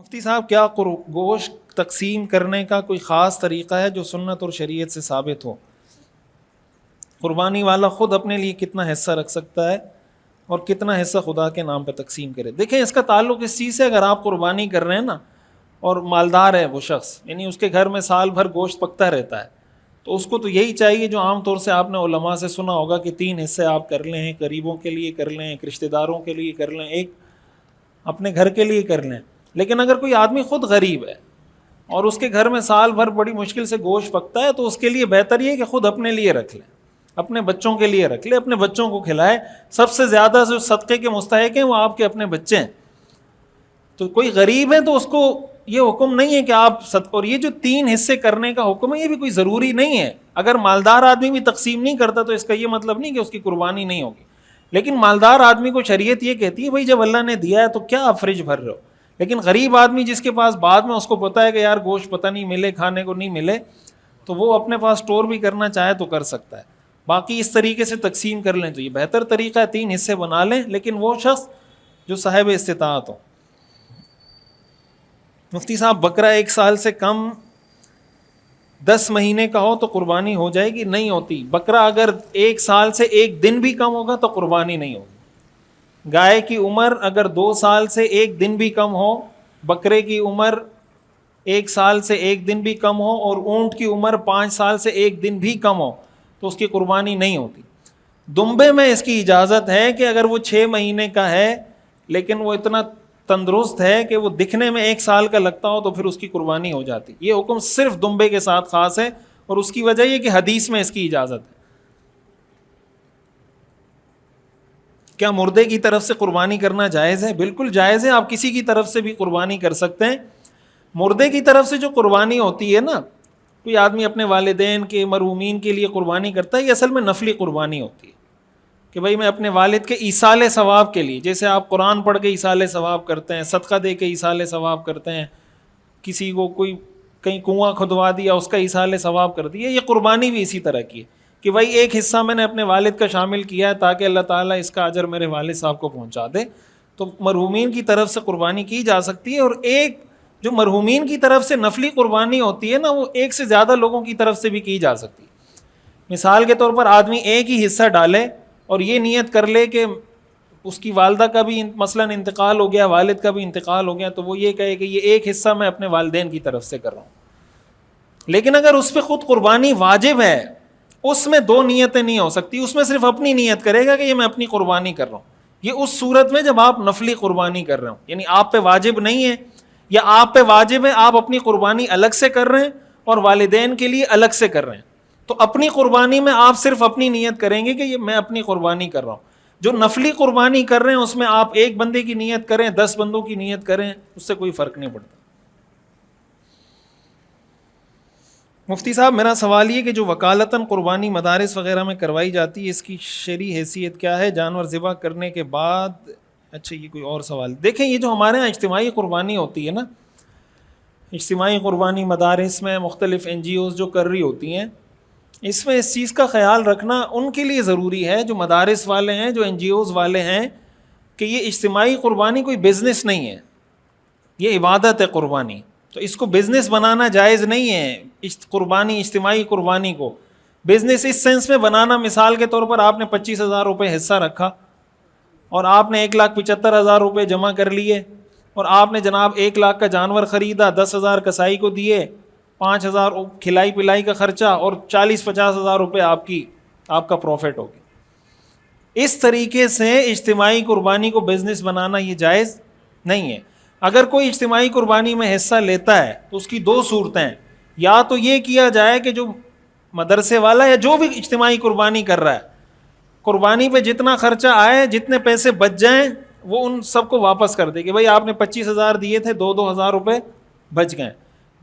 مفتی صاحب کیا گوشت تقسیم کرنے کا کوئی خاص طریقہ ہے جو سنت اور شریعت سے ثابت ہو؟ قربانی والا خود اپنے لیے کتنا حصہ رکھ سکتا ہے اور کتنا حصہ خدا کے نام پہ تقسیم کرے؟ دیکھیں اس کا تعلق اس چیز سے، اگر آپ قربانی کر رہے ہیں نا اور مالدار ہے وہ شخص، یعنی اس کے گھر میں سال بھر گوشت پکتا رہتا ہے، تو اس کو تو یہی چاہیے جو عام طور سے آپ نے علماء سے سنا ہوگا کہ 3 حصے آپ کر لیں، ایک غریبوں کے لیے کر لیں، ایک رشتہ داروں کے لیے کر لیں، ایک اپنے گھر کے لیے کر لیں۔ لیکن اگر کوئی آدمی خود غریب ہے اور اس کے گھر میں سال بھر بڑی مشکل سے گوشت پکتا ہے، تو اس کے لیے بہتر یہ کہ خود اپنے لیے رکھ لے، اپنے بچوں کے لیے رکھ لے، اپنے بچوں کو کھلائے۔ سب سے زیادہ جو صدقے کے مستحق ہیں وہ آپ کے اپنے بچے ہیں۔ تو کوئی غریب ہے تو اس کو یہ حکم نہیں ہے کہ آپ صدقہ، اور یہ جو 3 حصے کرنے کا حکم ہے یہ بھی کوئی ضروری نہیں ہے۔ اگر مالدار آدمی بھی تقسیم نہیں کرتا تو اس کا یہ مطلب نہیں کہ اس کی قربانی نہیں ہوگی، لیکن مالدار آدمی کو شریعت یہ کہتی ہے بھائی جب اللہ نے دیا ہے تو کیا آپ فریج بھر رہے ہو؟ لیکن غریب آدمی جس کے پاس بعد میں اس کو پتہ ہے کہ یار گوشت پتہ نہیں ملے، کھانے کو نہیں ملے، تو وہ اپنے پاس سٹور بھی کرنا چاہے تو کر سکتا ہے۔ باقی اس طریقے سے تقسیم کر لیں تو یہ بہتر طریقہ ہے، 3 حصے بنا لیں، لیکن وہ شخص جو صاحب استطاعت ہو۔ مفتی صاحب بکرا 1 سال سے کم 10 مہینے کا ہو تو قربانی ہو جائے گی؟ نہیں ہوتی۔ بکرا اگر 1 سال سے 1 دن بھی کم ہوگا تو قربانی نہیں ہوگی۔ گائے کی عمر اگر 2 سال سے 1 دن بھی کم ہو، بکرے کی عمر 1 سال سے 1 دن بھی کم ہو، اور اونٹ کی عمر 5 سال سے 1 دن بھی کم ہو تو اس کی قربانی نہیں ہوتی۔ دمبے میں اس کی اجازت ہے کہ اگر وہ 6 مہینے کا ہے لیکن وہ اتنا تندرست ہے کہ وہ دکھنے میں 1 سال کا لگتا ہو تو پھر اس کی قربانی ہو جاتی۔ یہ حکم صرف دمبے کے ساتھ خاص ہے، اور اس کی وجہ یہ کہ حدیث میں اس کی اجازت ہے۔ کیا مردے کی طرف سے قربانی کرنا جائز ہے؟ بالکل جائز ہے، آپ کسی کی طرف سے بھی قربانی کر سکتے ہیں۔ مردے کی طرف سے جو قربانی ہوتی ہے نا، کوئی آدمی اپنے والدین کے مرحومین کے لیے قربانی کرتا ہے، یہ اصل میں نفلی قربانی ہوتی ہے کہ بھائی میں اپنے والد کے ایصال ثواب کے لیے، جیسے آپ قرآن پڑھ کے ایصال ثواب کرتے ہیں، صدقہ دے کے ایصال ثواب کرتے ہیں، کسی کو کوئی کہیں کنواں کھدوا دیا اس کا ایصال ثواب کر دیا، یہ قربانی بھی اسی طرح کی ہے کہ بھائی ایک حصہ میں نے اپنے والد کا شامل کیا ہے تاکہ اللہ تعالیٰ اس کا اجر میرے والد صاحب کو پہنچا دے۔ تو مرحومین کی طرف سے قربانی کی جا سکتی ہے، اور ایک جو مرحومین کی طرف سے نفلی قربانی ہوتی ہے نا، وہ 1 سے زیادہ لوگوں کی طرف سے بھی کی جا سکتی ہے۔ مثال کے طور پر آدمی ایک ہی حصہ ڈالے اور یہ نیت کر لے کہ اس کی والدہ کا بھی مثلاً انتقال ہو گیا، والد کا بھی انتقال ہو گیا، تو وہ یہ کہے کہ یہ ایک حصہ میں اپنے والدین کی طرف سے کر رہا ہوں۔ لیکن اگر اس پہ خود قربانی واجب ہے، اس میں 2 نیتیں نہیں ہو سکتی، اس میں صرف اپنی نیت کرے گا کہ یہ میں اپنی قربانی کر رہا ہوں۔ یہ اس صورت میں جب آپ نفلی قربانی کر رہے ہوں، یعنی آپ پہ واجب نہیں ہے، یا آپ پہ واجب ہے آپ اپنی قربانی الگ سے کر رہے ہیں اور والدین کے لیے الگ سے کر رہے ہیں، تو اپنی قربانی میں آپ صرف اپنی نیت کریں گے کہ یہ میں اپنی قربانی کر رہا ہوں۔ جو نفلی قربانی کر رہے ہیں اس میں آپ ایک بندے کی نیت کریں، 10 بندوں کی نیت کریں، اس سے کوئی فرق نہیں پڑتا۔ مفتی صاحب میرا سوال یہ کہ جو وکالتاً قربانی مدارس وغیرہ میں کروائی جاتی ہے، اس کی شرعی حیثیت کیا ہے جانور ذبح کرنے کے بعد؟ اچھا یہ کوئی اور سوال۔ دیکھیں یہ جو ہمارے ہاں اجتماعی قربانی ہوتی ہے نا، اجتماعی قربانی مدارس میں مختلف NGOs جو کر رہی ہوتی ہیں، اس میں اس چیز کا خیال رکھنا ان کے لیے ضروری ہے جو مدارس والے ہیں، جو NGOs والے ہیں، کہ یہ اجتماعی قربانی کوئی بزنس نہیں ہے، یہ عبادت ہے قربانی، تو اس کو بزنس بنانا جائز نہیں ہے۔ قربانی، اجتماعی قربانی کو بزنس اس سینس میں بنانا، مثال کے طور پر آپ نے 25,000 روپے حصہ رکھا اور آپ نے 1,75,000 روپے جمع کر لیے، اور آپ نے جناب 1 لاکھ کا جانور خریدا، 10,000 کسائی کو دیے، 5,000 کھلائی پلائی کا خرچہ، اور 40-50,000 روپے آپ کا پروفٹ ہو گیا۔ اس طریقے سے اجتماعی قربانی کو بزنس بنانا یہ جائز نہیں ہے۔ اگر کوئی اجتماعی قربانی میں حصہ لیتا ہے تو اس کی 2 صورتیں ہیں، یا تو یہ کیا جائے کہ جو مدرسے والا یا جو بھی اجتماعی قربانی کر رہا ہے، قربانی پہ جتنا خرچہ آئے، جتنے پیسے بچ جائیں، وہ ان سب کو واپس کر دے کہ بھائی آپ نے 25,000 دیے تھے، 2,000 روپے بچ گئے۔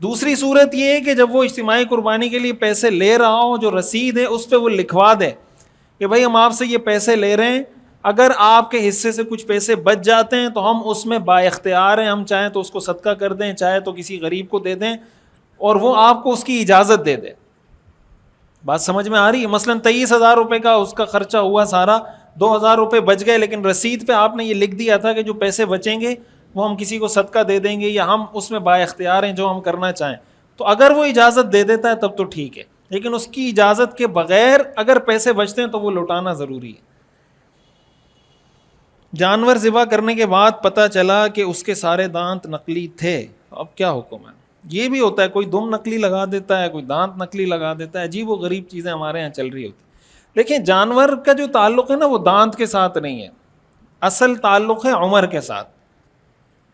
دوسری صورت یہ ہے کہ جب وہ اجتماعی قربانی کے لیے پیسے لے رہا ہو، جو رسید ہے اس پہ وہ لکھوا دے کہ بھائی ہم آپ سے یہ پیسے لے رہے ہیں، اگر آپ کے حصے سے کچھ پیسے بچ جاتے ہیں تو ہم اس میں با اختیار ہیں، ہم چاہیں تو اس کو صدقہ کر دیں، چاہے تو کسی غریب کو دے دیں، اور وہ آپ کو اس کی اجازت دے دے۔ بات سمجھ میں آ رہی ہے؟ مثلاً 23,000 روپے کا اس کا خرچہ ہوا سارا، 2,000 روپے بچ گئے، لیکن رسید پہ آپ نے یہ لکھ دیا تھا کہ جو پیسے بچیں گے وہ ہم کسی کو صدقہ دے دیں گے یا ہم اس میں با اختیار ہیں جو ہم کرنا چاہیں. تو اگر وہ اجازت دے دیتا ہے تب تو ٹھیک ہے, لیکن اس کی اجازت کے بغیر اگر پیسے بچتے ہیں تو وہ لوٹانا ضروری ہے. جانور ذبح کرنے کے بعد پتہ چلا کہ اس کے سارے دانت نقلی تھے, اب کیا حکم ہے؟ یہ بھی ہوتا ہے, کوئی دم نقلی لگا دیتا ہے, کوئی دانت نقلی لگا دیتا ہے, عجیب و غریب چیزیں ہمارے یہاں چل رہی ہوتی. دیکھیں جانور کا جو تعلق ہے نا وہ دانت کے ساتھ نہیں ہے, اصل تعلق ہے عمر کے ساتھ.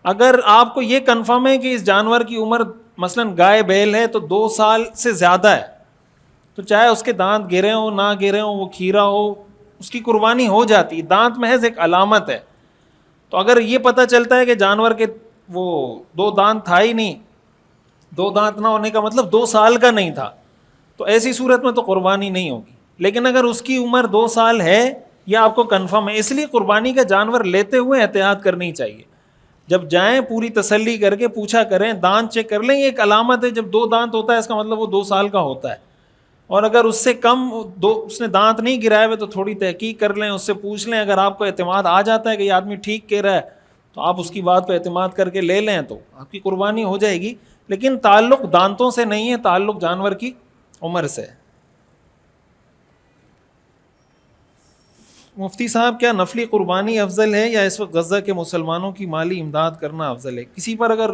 اگر آپ کو یہ کنفرم ہے کہ اس جانور کی عمر مثلا گائے بیل ہے تو 2 سال سے زیادہ ہے, تو چاہے اس کے دانت گرے ہوں نہ گرے ہوں, وہ کھیرا ہو, اس کی قربانی ہو جاتی. دانت محض ایک علامت ہے. تو اگر یہ پتہ چلتا ہے کہ جانور کے وہ 2 دانت تھا ہی نہیں, 2 دانت نہ ہونے کا مطلب 2 سال کا نہیں تھا, تو ایسی صورت میں تو قربانی نہیں ہوگی. لیکن اگر اس کی عمر 2 سال ہے یہ آپ کو کنفرم ہے, اس لیے قربانی کا جانور لیتے ہوئے احتیاط کرنی چاہیے. جب جائیں پوری تسلی کر کے پوچھا کریں, دانت چیک کر لیں. یہ ایک علامت ہے, جب 2 دانت ہوتا ہے اس کا مطلب وہ 2 سال کا ہوتا ہے. اور اگر اس سے کم اس نے دانت نہیں گرائے ہوئے تو تھوڑی تحقیق کر لیں, اس سے پوچھ لیں. اگر آپ کو اعتماد آ جاتا ہے کہ یہ آدمی ٹھیک کہہ رہا ہے تو آپ اس کی بات پہ اعتماد کر کے لے لیں تو آپ کی قربانی ہو جائے گی. لیکن تعلق دانتوں سے نہیں ہے, تعلق جانور کی عمر سے. مفتی صاحب کیا نفلی قربانی افضل ہے یا اس وقت غزہ کے مسلمانوں کی مالی امداد کرنا افضل ہے؟ کسی پر اگر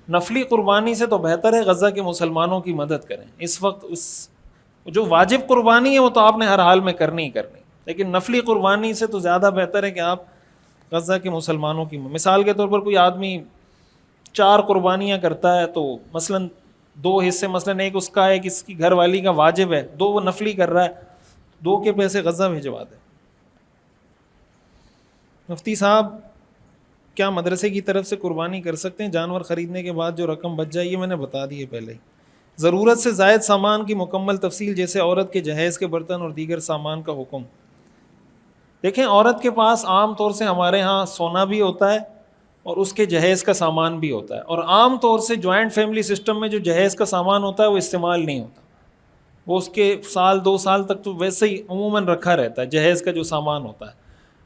نفلی قربانی سے تو بہتر ہے غزہ کے مسلمانوں کی مدد کریں. اس وقت جو واجب قربانی ہے وہ تو آپ نے ہر حال میں کرنی ہی کرنی, لیکن نفلی قربانی سے تو زیادہ بہتر ہے کہ آپ غزہ کے مسلمانوں کی. مثال کے طور پر کوئی آدمی 4 قربانیاں کرتا ہے تو مثلا 2 حصے, مثلا ایک اس کا ہے, ایک اس کی گھر والی کا واجب ہے, 2 وہ نفلی کر رہا ہے, 2 کے پیسے غزہ بھیجوا دیں. مفتی صاحب کیا مدرسے کی طرف سے قربانی کر سکتے ہیں جانور خریدنے کے بعد جو رقم بچ جائے؟ یہ میں نے بتا دی ہے پہلے ہی. ضرورت سے زائد سامان کی مکمل تفصیل جیسے عورت کے جہیز کے برتن اور دیگر سامان کا حکم. دیکھیں عورت کے پاس عام طور سے ہمارے ہاں سونا بھی ہوتا ہے اور اس کے جہیز کا سامان بھی ہوتا ہے, اور عام طور سے جوائنٹ فیملی سسٹم میں جو جہیز کا سامان ہوتا ہے وہ استعمال نہیں ہوتا, وہ اس کے 1-2 سال تک تو ویسے ہی عموماً رکھا رہتا ہے جہیز کا جو سامان ہوتا ہے.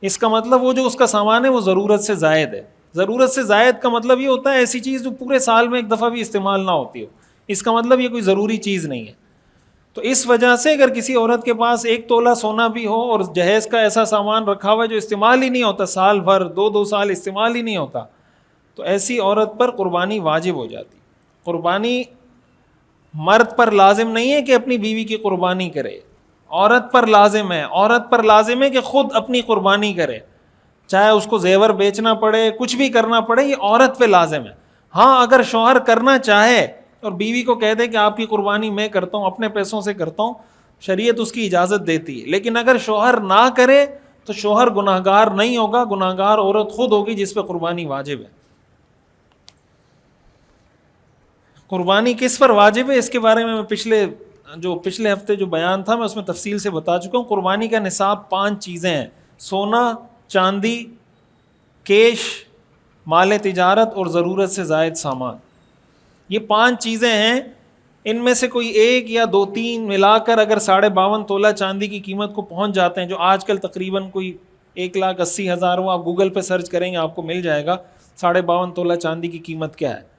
اس کا مطلب وہ جو اس کا سامان ہے وہ ضرورت سے زائد ہے. ضرورت سے زائد کا مطلب یہ ہوتا ہے ایسی چیز جو پورے سال میں ایک دفعہ بھی استعمال نہ ہوتی ہو, اس کا مطلب یہ کوئی ضروری چیز نہیں ہے. تو اس وجہ سے اگر کسی عورت کے پاس 1 تولہ سونا بھی ہو اور جہیز کا ایسا سامان رکھا ہوا ہے جو استعمال ہی نہیں ہوتا, سال بھر 2 سال استعمال ہی نہیں ہوتا, تو ایسی عورت پر قربانی واجب ہو جاتی. قربانی مرد پر لازم نہیں ہے کہ اپنی بیوی کی قربانی کرے, عورت پر لازم ہے. عورت پر لازم ہے کہ خود اپنی قربانی کرے, چاہے اس کو زیور بیچنا پڑے, کچھ بھی کرنا پڑے, یہ عورت پہ لازم ہے. ہاں اگر شوہر کرنا چاہے اور بیوی کو کہہ دے کہ آپ کی قربانی میں کرتا ہوں, اپنے پیسوں سے کرتا ہوں, شریعت اس کی اجازت دیتی ہے. لیکن اگر شوہر نہ کرے تو شوہر گناہگار نہیں ہوگا, گناہگار عورت خود ہوگی جس پہ قربانی واجب ہے. قربانی کس پر واجب ہے اس کے بارے میں پچھلے ہفتے جو بیان تھا میں اس میں تفصیل سے بتا چکا ہوں. قربانی کا نصاب 5 چیزیں ہیں: سونا, چاندی, کیش, مال تجارت اور ضرورت سے زائد سامان. یہ 5 چیزیں ہیں. ان میں سے کوئی 1 یا 2-3 ملا کر اگر 52.5 تولہ چاندی کی قیمت کو پہنچ جاتے ہیں, جو آج کل تقریباً کوئی 1,80,000 ہو, آپ گوگل پہ سرچ کریں گے آپ کو مل جائے گا 52.5 تولہ چاندی کی قیمت کیا ہے.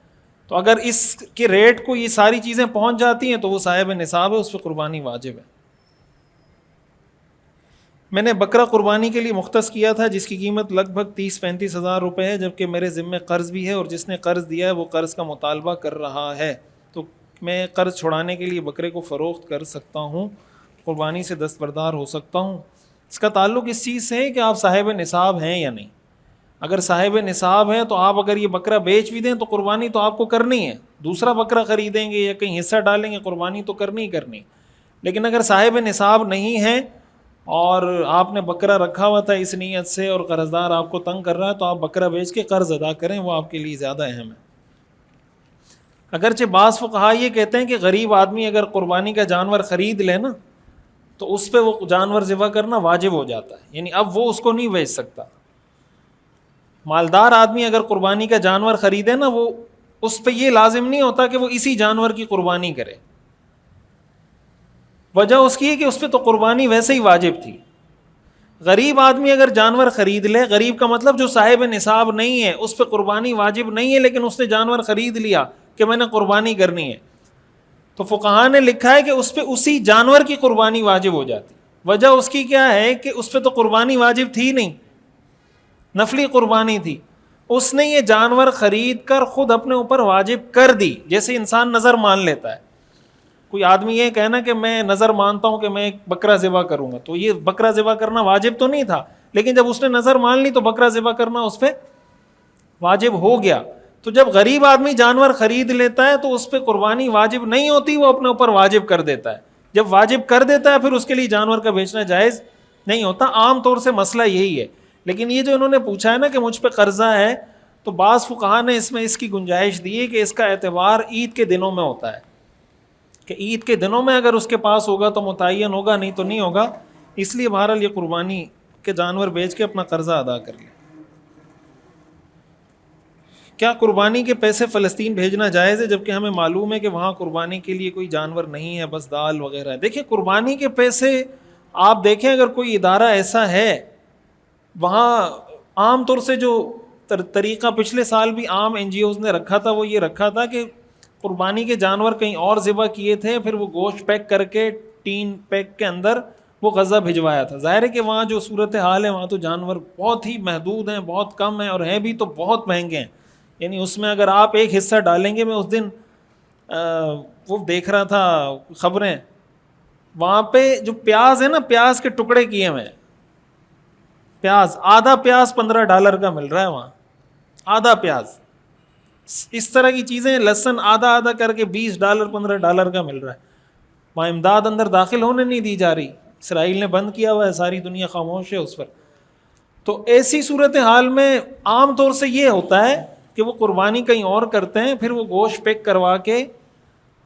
تو اگر اس کے ریٹ کو یہ ساری چیزیں پہنچ جاتی ہیں تو وہ صاحب نصاب ہے, اس پہ قربانی واجب ہے. میں نے بکرا قربانی کے لیے مختص کیا تھا جس کی قیمت لگ بھگ 30-35 ہزار روپے ہے, جبکہ میرے ذمے قرض بھی ہے اور جس نے قرض دیا ہے وہ قرض کا مطالبہ کر رہا ہے, تو میں قرض چھڑانے کے لیے بکرے کو فروخت کر سکتا ہوں, قربانی سے دستبردار ہو سکتا ہوں؟ اس کا تعلق اس چیز سے ہے کہ آپ صاحب نصاب ہیں یا نہیں. اگر صاحب نصاب ہے تو آپ اگر یہ بکرا بیچ بھی دیں تو قربانی تو آپ کو کرنی ہے, دوسرا بکرا خریدیں گے یا کہیں حصہ ڈالیں گے, قربانی تو کرنی ہی کرنی. لیکن اگر صاحب نصاب نہیں ہے اور آپ نے بکرا رکھا ہوا تھا اس نیت سے اور قرضدار آپ کو تنگ کر رہا ہے, تو آپ بکرا بیچ کے قرض ادا کریں, وہ آپ کے لیے زیادہ اہم ہے. اگرچہ بعض فقہا یہ کہتے ہیں کہ غریب آدمی اگر قربانی کا جانور خرید لے نا تو اس پہ وہ جانور ذبح کرنا واجب ہو جاتا ہے, یعنی اب وہ اس کو نہیں بیچ سکتا. مالدار آدمی اگر قربانی کا جانور خریدے نا, وہ اس پہ یہ لازم نہیں ہوتا کہ وہ اسی جانور کی قربانی کرے. وجہ اس کی ہے کہ اس پہ تو قربانی ویسے ہی واجب تھی. غریب آدمی اگر جانور خرید لے، غریب کا مطلب جو صاحب نصاب نہیں ہے، اس پہ قربانی واجب نہیں ہے، لیکن اس نے جانور خرید لیا کہ میں نے قربانی کرنی ہے، تو فقہاء نے لکھا ہے کہ اس پہ اسی جانور کی قربانی واجب ہو جاتی. وجہ اس کی کیا ہے کہ اس پہ تو قربانی واجب تھی نہیں، نفلی قربانی تھی، اس نے یہ جانور خرید کر خود اپنے اوپر واجب کر دی. جیسے انسان نظر مان لیتا ہے، کوئی آدمی یہ کہنا کہ میں نظر مانتا ہوں کہ میں ایک بکرا ذبح کروں گا، تو یہ بکرا ذبح کرنا واجب تو نہیں تھا، لیکن جب اس نے نظر مان لی تو بکرا ذبح کرنا اس پہ واجب ہو گیا. تو جب غریب آدمی جانور خرید لیتا ہے تو اس پہ قربانی واجب نہیں ہوتی، وہ اپنے اوپر واجب کر دیتا ہے. جب واجب کر دیتا ہے پھر اس کے لیے جانور کا بیچنا جائز نہیں ہوتا. عام طور سے مسئلہ یہی ہے. لیکن یہ جو انہوں نے پوچھا ہے نا کہ مجھ پہ قرضہ ہے، تو بعض فقہاء نے اس میں اس کی گنجائش دی ہے کہ اس کا اعتبار عید کے دنوں میں ہوتا ہے، کہ عید کے دنوں میں اگر اس کے پاس ہوگا تو متعین ہوگا، نہیں تو نہیں ہوگا. اس لیے بہرحال یہ قربانی کے جانور بیچ کے اپنا قرضہ ادا کر لے. کیا قربانی کے پیسے فلسطین بھیجنا جائز ہے جبکہ ہمیں معلوم ہے کہ وہاں قربانی کے لیے کوئی جانور نہیں ہے، بس دال وغیرہ ہے؟ دیکھیں قربانی کے پیسے آپ دیکھیں، اگر کوئی ادارہ ایسا ہے وہاں عام طور سے جو طریقہ پچھلے سال بھی عام این جی اوز نے رکھا تھا وہ یہ رکھا تھا کہ قربانی کے جانور کہیں اور ذبح کیے تھے، پھر وہ گوشت پیک کر کے ٹین پیک کے اندر وہ غزہ بھجوایا تھا. ظاہر ہے کہ وہاں جو صورت حال ہے وہاں تو جانور بہت ہی محدود ہیں، بہت کم ہیں، اور ہیں بھی تو بہت مہنگے ہیں. یعنی اس میں اگر آپ ایک حصہ ڈالیں گے، میں اس دن وہ دیکھ رہا تھا خبریں، وہاں پہ جو پیاز ہے نا، پیاز کے ٹکڑے کیے ہوئے ہیں، پیاز آدھا پیاز $15 کا مل رہا ہے وہاں، آدھا پیاز. اس طرح کی چیزیں، لہسن آدھا آدھا کر کے $20 $15 کا مل رہا ہے. وہاں امداد اندر داخل ہونے نہیں دی جا رہی، اسرائیل نے بند کیا ہوا ہے، ساری دنیا خاموش ہے اس پر. تو ایسی صورت حال میں عام طور سے یہ ہوتا ہے کہ وہ قربانی کہیں اور کرتے ہیں، پھر وہ گوشت پیک کروا کے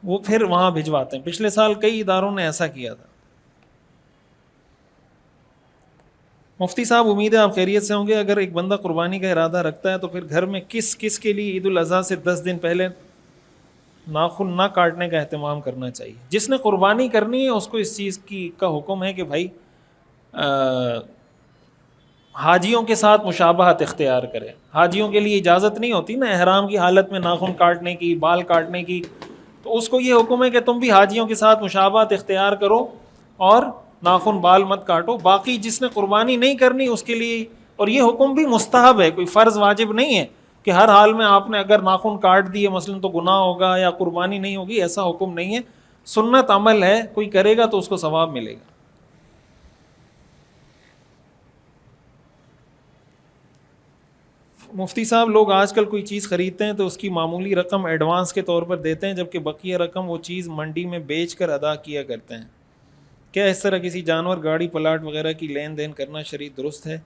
وہ پھر وہاں بھجواتے ہیں. پچھلے سال کئی اداروں نے ایسا کیا تھا. مفتی صاحب امید ہے آپ خیریت سے ہوں گے. اگر ایک بندہ قربانی کا ارادہ رکھتا ہے تو پھر گھر میں کس کس کے لیے عید الاضحیٰ سے 10 دن پہلے ناخن نہ کاٹنے کا اہتمام کرنا چاہیے؟ جس نے قربانی کرنی ہے اس کو اس چیز کا حکم ہے کہ بھائی حاجیوں کے ساتھ مشابہت اختیار کرے. حاجیوں کے لیے اجازت نہیں ہوتی نا احرام کی حالت میں ناخن کاٹنے کی، بال کاٹنے کی، تو اس کو یہ حکم ہے کہ تم بھی حاجیوں کے ساتھ مشابہت اختیار کرو اور ناخن بال مت کاٹو. باقی جس نے قربانی نہیں کرنی اس کے لیے، اور یہ حکم بھی مستحب ہے، کوئی فرض واجب نہیں ہے کہ ہر حال میں آپ نے اگر ناخن کاٹ دیے مثلا تو گناہ ہوگا یا قربانی نہیں ہوگی، ایسا حکم نہیں ہے. سنت عمل ہے، کوئی کرے گا تو اس کو ثواب ملے گا. مفتی صاحب لوگ آج کل کوئی چیز خریدتے ہیں تو اس کی معمولی رقم ایڈوانس کے طور پر دیتے ہیں، جبکہ بقیہ رقم وہ چیز منڈی میں بیچ کر ادا کیا کرتے ہیں. کیا اس طرح کسی جانور، گاڑی، پلاٹ وغیرہ کی لین دین کرنا شرعی درست ہے؟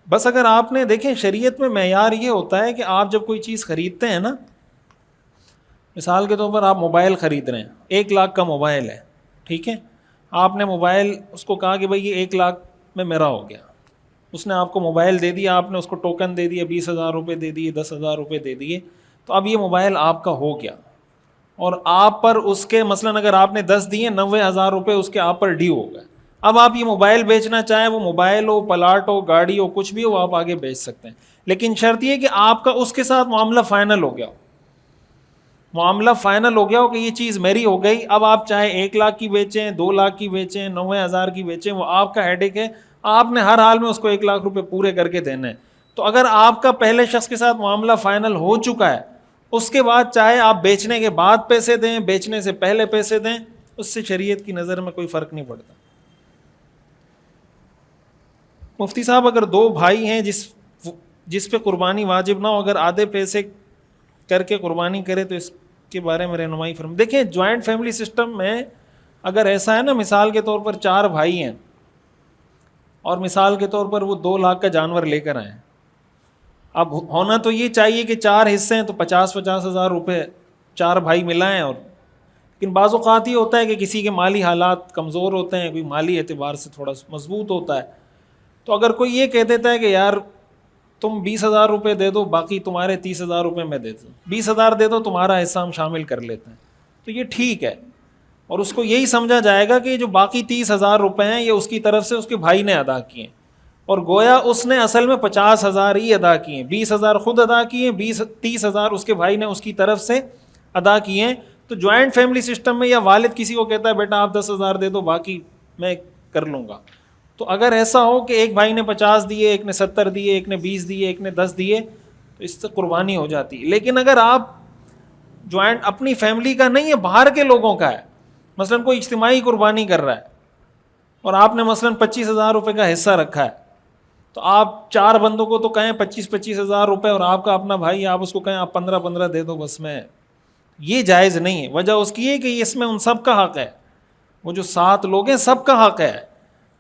بس اگر آپ نے دیکھیں شریعت میں معیار یہ ہوتا ہے کہ آپ جب کوئی چیز خریدتے ہیں نا، مثال کے طور پر آپ موبائل خرید رہے ہیں، 1 لاکھ کا موبائل ہے، ٹھیک ہے، آپ نے موبائل اس کو کہا کہ بھائی یہ 1 لاکھ میں میرا ہو گیا. اس نے آپ کو موبائل دے دیا، آپ نے اس کو ٹوکن دے دیا، 20,000 روپے دے دیے، 10,000 روپے دے دیے، تو اب یہ موبائل آپ کا ہو گیا. اور آپ پر اس کے مثلاً اگر آپ نے 10 دیے، 90,000 روپے اس کے آپ پر ڈیو ہو گئے. اب آپ یہ موبائل بیچنا چاہیں، وہ موبائل ہو، پلاٹ ہو، گاڑی ہو، کچھ بھی ہو، آپ آگے بیچ سکتے ہیں. لیکن شرط یہ کہ آپ کا اس کے ساتھ معاملہ فائنل ہو گیا ہو، معاملہ فائنل ہو گیا ہو کہ یہ چیز میری ہو گئی. اب آپ چاہے 1 لاکھ کی بیچیں، 2 لاکھ کی بیچیں، 90,000 کی بیچیں، وہ آپ کا ہیڈیک ہے. آپ نے ہر حال میں اس کو 1 لاکھ روپے پورے کر کے دینے ہیں. تو اگر آپ کا پہلے شخص کے ساتھ معاملہ فائنل ہو چکا ہے، اس کے بعد چاہے آپ بیچنے کے بعد پیسے دیں، بیچنے سے پہلے پیسے دیں، اس سے شریعت کی نظر میں کوئی فرق نہیں پڑتا. مفتی صاحب اگر 2 بھائی ہیں جس پہ قربانی واجب نہ ہو، اگر آدھے پیسے کر کے قربانی کرے تو اس کے بارے میں رہنمائی فرمائیں. دیکھیں جوائنٹ فیملی سسٹم میں اگر ایسا ہے نا، مثال کے طور پر 4 بھائی ہیں اور مثال کے طور پر وہ 2 لاکھ کا جانور لے کر آئے. اب ہونا تو یہ چاہیے کہ 4 حصے ہیں تو 50,000 روپے 4 بھائی ملائیں. اور لیکن بعض اوقات یہ ہوتا ہے کہ کسی کے مالی حالات کمزور ہوتے ہیں، کوئی مالی اعتبار سے تھوڑا مضبوط ہوتا ہے، تو اگر کوئی یہ کہہ دیتا ہے کہ یار تم 20,000 روپے دے دو، باقی تمہارے 30,000 روپے میں دے دوں، 20,000 دے دو، تمہارا حصہ ہم شامل کر لیتے ہیں، تو یہ ٹھیک ہے. اور اس کو یہی سمجھا جائے گا کہ جو باقی 30,000 روپے ہیں یہ اس کی طرف سے اس کے بھائی نے ادا کیے ہیں، اور گویا اس نے اصل میں 50,000 ہی ادا کیے ہیں، 20,000 خود ادا کیے ہیں، 30,000 اس کے بھائی نے اس کی طرف سے ادا کیے ہیں۔ تو جوائنٹ فیملی سسٹم میں یا والد کسی کو کہتا ہے بیٹا آپ 10,000 دے دو باقی میں کر لوں گا، تو اگر ایسا ہو کہ ایک بھائی نے 50 دیے، ایک نے 70 دیے، ایک نے 20 دیے، ایک نے 10 دیے، تو اس سے قربانی ہو جاتی ہے۔ لیکن اگر آپ جوائنٹ اپنی فیملی کا نہیں ہے، باہر کے لوگوں کا ہے، مثلا کوئی اجتماعی قربانی کر رہا ہے اور آپ نے مثلا 25,000 روپے کا حصہ رکھا ہے، تو آپ 4 بندوں کو تو کہیں 25,000 روپے، اور آپ کا اپنا بھائی آپ اس کو کہیں آپ 15 دے دو بس میں، یہ جائز نہیں ہے۔ وجہ اس کی ہے کہ اس میں ان سب کا حق ہے، وہ جو 7 لوگ ہیں سب کا حق ہے۔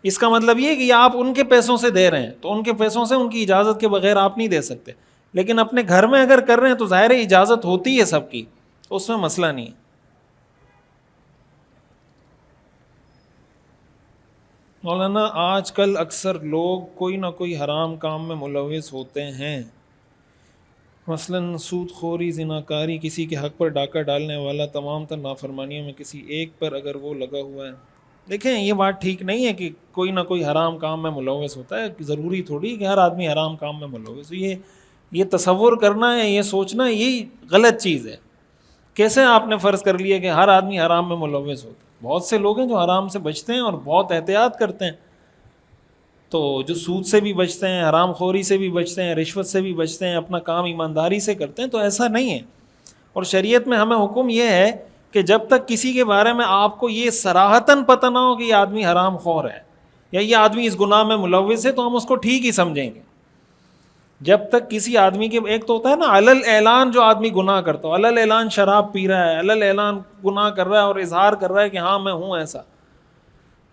اس کا مطلب یہ کہ یہ آپ ان کے پیسوں سے دے رہے ہیں تو ان کے پیسوں سے ان کی اجازت کے بغیر آپ نہیں دے سکتے، لیکن اپنے گھر میں اگر کر رہے ہیں تو ظاہر اجازت ہوتی ہے سب کی، تو اس میں مسئلہ نہیں ہے۔ مولانا آج کل اکثر لوگ کوئی نہ کوئی حرام کام میں ملوث ہوتے ہیں، مثلا سود خوری، زناکاری، کسی کے حق پر ڈاکہ ڈالنے والا، تمام تر نافرمانیوں میں کسی ایک پر اگر وہ لگا ہوا ہے۔ دیکھیں یہ بات ٹھیک نہیں ہے کہ کوئی نہ کوئی حرام کام میں ملوث ہوتا ہے، ضروری تھوڑی کہ ہر آدمی حرام کام میں ملوث ہو۔ یہ تصور کرنا ہے، یہ سوچنا، یہی غلط چیز ہے۔ کیسے آپ نے فرض کر لیا کہ ہر آدمی حرام میں ملوث ہوتا ہے؟ بہت سے لوگ ہیں جو حرام سے بچتے ہیں اور بہت احتیاط کرتے ہیں، تو جو سود سے بھی بچتے ہیں، حرام خوری سے بھی بچتے ہیں، رشوت سے بھی بچتے ہیں، اپنا کام ایمانداری سے کرتے ہیں، تو ایسا نہیں ہے۔ اور شریعت میں ہمیں حکم یہ ہے کہ جب تک کسی کے بارے میں آپ کو یہ صراحتاً پتہ نہ ہو کہ یہ آدمی حرام خور ہے یا یہ آدمی اس گناہ میں ملوث ہے، تو ہم اس کو ٹھیک ہی سمجھیں گے۔ جب تک کسی آدمی کے، ایک تو ہوتا ہے نا علل اعلان جو آدمی گناہ کرتا ہو، علل اعلان شراب پی رہا ہے، علل اعلان گناہ کر رہا ہے اور اظہار کر رہا ہے کہ ہاں میں ہوں ایسا۔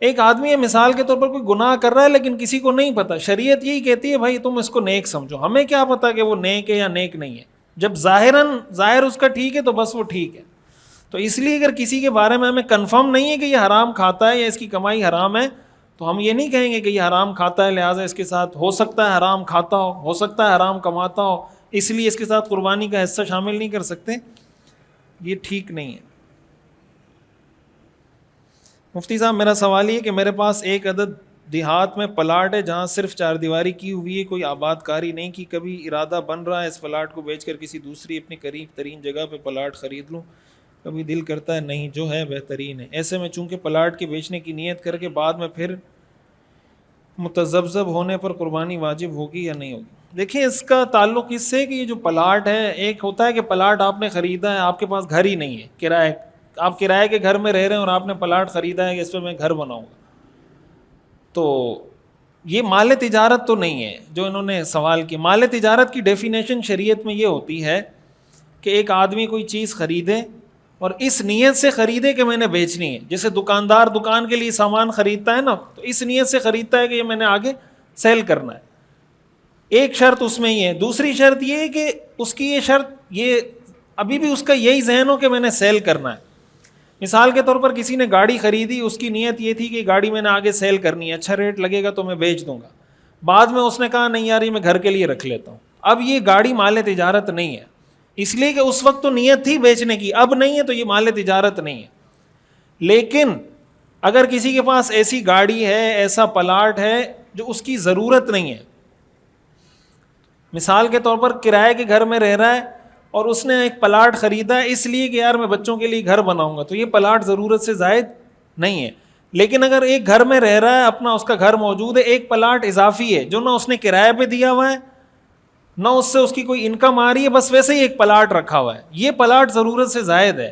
ایک آدمی ہے مثال کے طور پر کوئی گناہ کر رہا ہے لیکن کسی کو نہیں پتا، شریعت یہی کہتی ہے بھائی تم اس کو نیک سمجھو، ہمیں کیا پتا کہ وہ نیک ہے یا نیک نہیں ہے، جب ظاہر اس کا ٹھیک ہے تو بس وہ ٹھیک ہے۔ تو اس لیے اگر کسی کے بارے میں ہمیں کنفرم نہیں ہے کہ یہ حرام کھاتا ہے یا اس کی کمائی حرام ہے، تو ہم یہ نہیں کہیں گے کہ یہ حرام کھاتا ہے لہٰذا اس کے ساتھ ہو سکتا ہے حرام کھاتا ہو سکتا ہے حرام کماتا ہو، اس لیے اس کے ساتھ قربانی کا حصہ شامل نہیں کر سکتے، یہ ٹھیک نہیں ہے۔ مفتی صاحب میرا سوال یہ کہ میرے پاس ایک عدد دیہات میں پلاٹ ہے جہاں صرف 4 دیواری کی ہوئی ہے، کوئی آباد کاری نہیں کی، کبھی ارادہ بن رہا ہے اس پلاٹ کو بیچ کر کسی دوسری اپنی قریب ترین جگہ پہ پلاٹ خرید لوں، کبھی دل کرتا ہے نہیں جو ہے بہترین ہے۔ ایسے میں چونکہ پلاٹ کے بیچنے کی نیت کر کے بعد میں پھر متذبذب ہونے پر قربانی واجب ہوگی یا نہیں ہوگی؟ دیکھیں اس کا تعلق اس سے کہ یہ جو پلاٹ ہے، ایک ہوتا ہے کہ پلاٹ آپ نے خریدا ہے، آپ کے پاس گھر ہی نہیں ہے، کرایہ، آپ کرائے کے گھر میں رہ رہے ہیں اور آپ نے پلاٹ خریدا ہے کہ اس پہ میں گھر بناؤں گا، تو یہ مال تجارت تو نہیں ہے جو انہوں نے سوال کی۔ مال تجارت کی ڈیفینیشن شریعت میں یہ ہوتی ہے کہ ایک آدمی کوئی چیز خریدے اور اس نیت سے خریدے کہ میں نے بیچنی ہے، جیسے دکاندار دکان کے لیے سامان خریدتا ہے نا، تو اس نیت سے خریدتا ہے کہ یہ میں نے آگے سیل کرنا ہے۔ ایک شرط اس میں ہی ہے، دوسری شرط یہ ہے کہ اس کی یہ شرط، یہ ابھی بھی اس کا یہی ذہن ہو کہ میں نے سیل کرنا ہے۔ مثال کے طور پر کسی نے گاڑی خریدی، اس کی نیت یہ تھی کہ گاڑی میں نے آگے سیل کرنی ہے، اچھا ریٹ لگے گا تو میں بیچ دوں گا، بعد میں اس نے کہا نہیں یار یہ میں گھر کے لیے رکھ لیتا ہوں، اب یہ گاڑی مال تجارت نہیں ہے، اس لیے کہ اس وقت تو نیت تھی بیچنے کی، اب نہیں ہے تو یہ مال تجارت نہیں ہے۔ لیکن اگر کسی کے پاس ایسی گاڑی ہے، ایسا پلاٹ ہے جو اس کی ضرورت نہیں ہے، مثال کے طور پر کرائے کے گھر میں رہ رہا ہے اور اس نے ایک پلاٹ خریدا ہے اس لیے کہ یار میں بچوں کے لیے گھر بناؤں گا، تو یہ پلاٹ ضرورت سے زائد نہیں ہے۔ لیکن اگر ایک گھر میں رہ رہا ہے، اپنا اس کا گھر موجود ہے، ایک پلاٹ اضافی ہے جو نہ اس نے کرائے پہ دیا ہوا ہے نہ اس سے اس کی کوئی انکم آ رہی ہے، بس ویسے ہی ایک پلاٹ رکھا ہوا ہے، یہ پلاٹ ضرورت سے زائد ہے،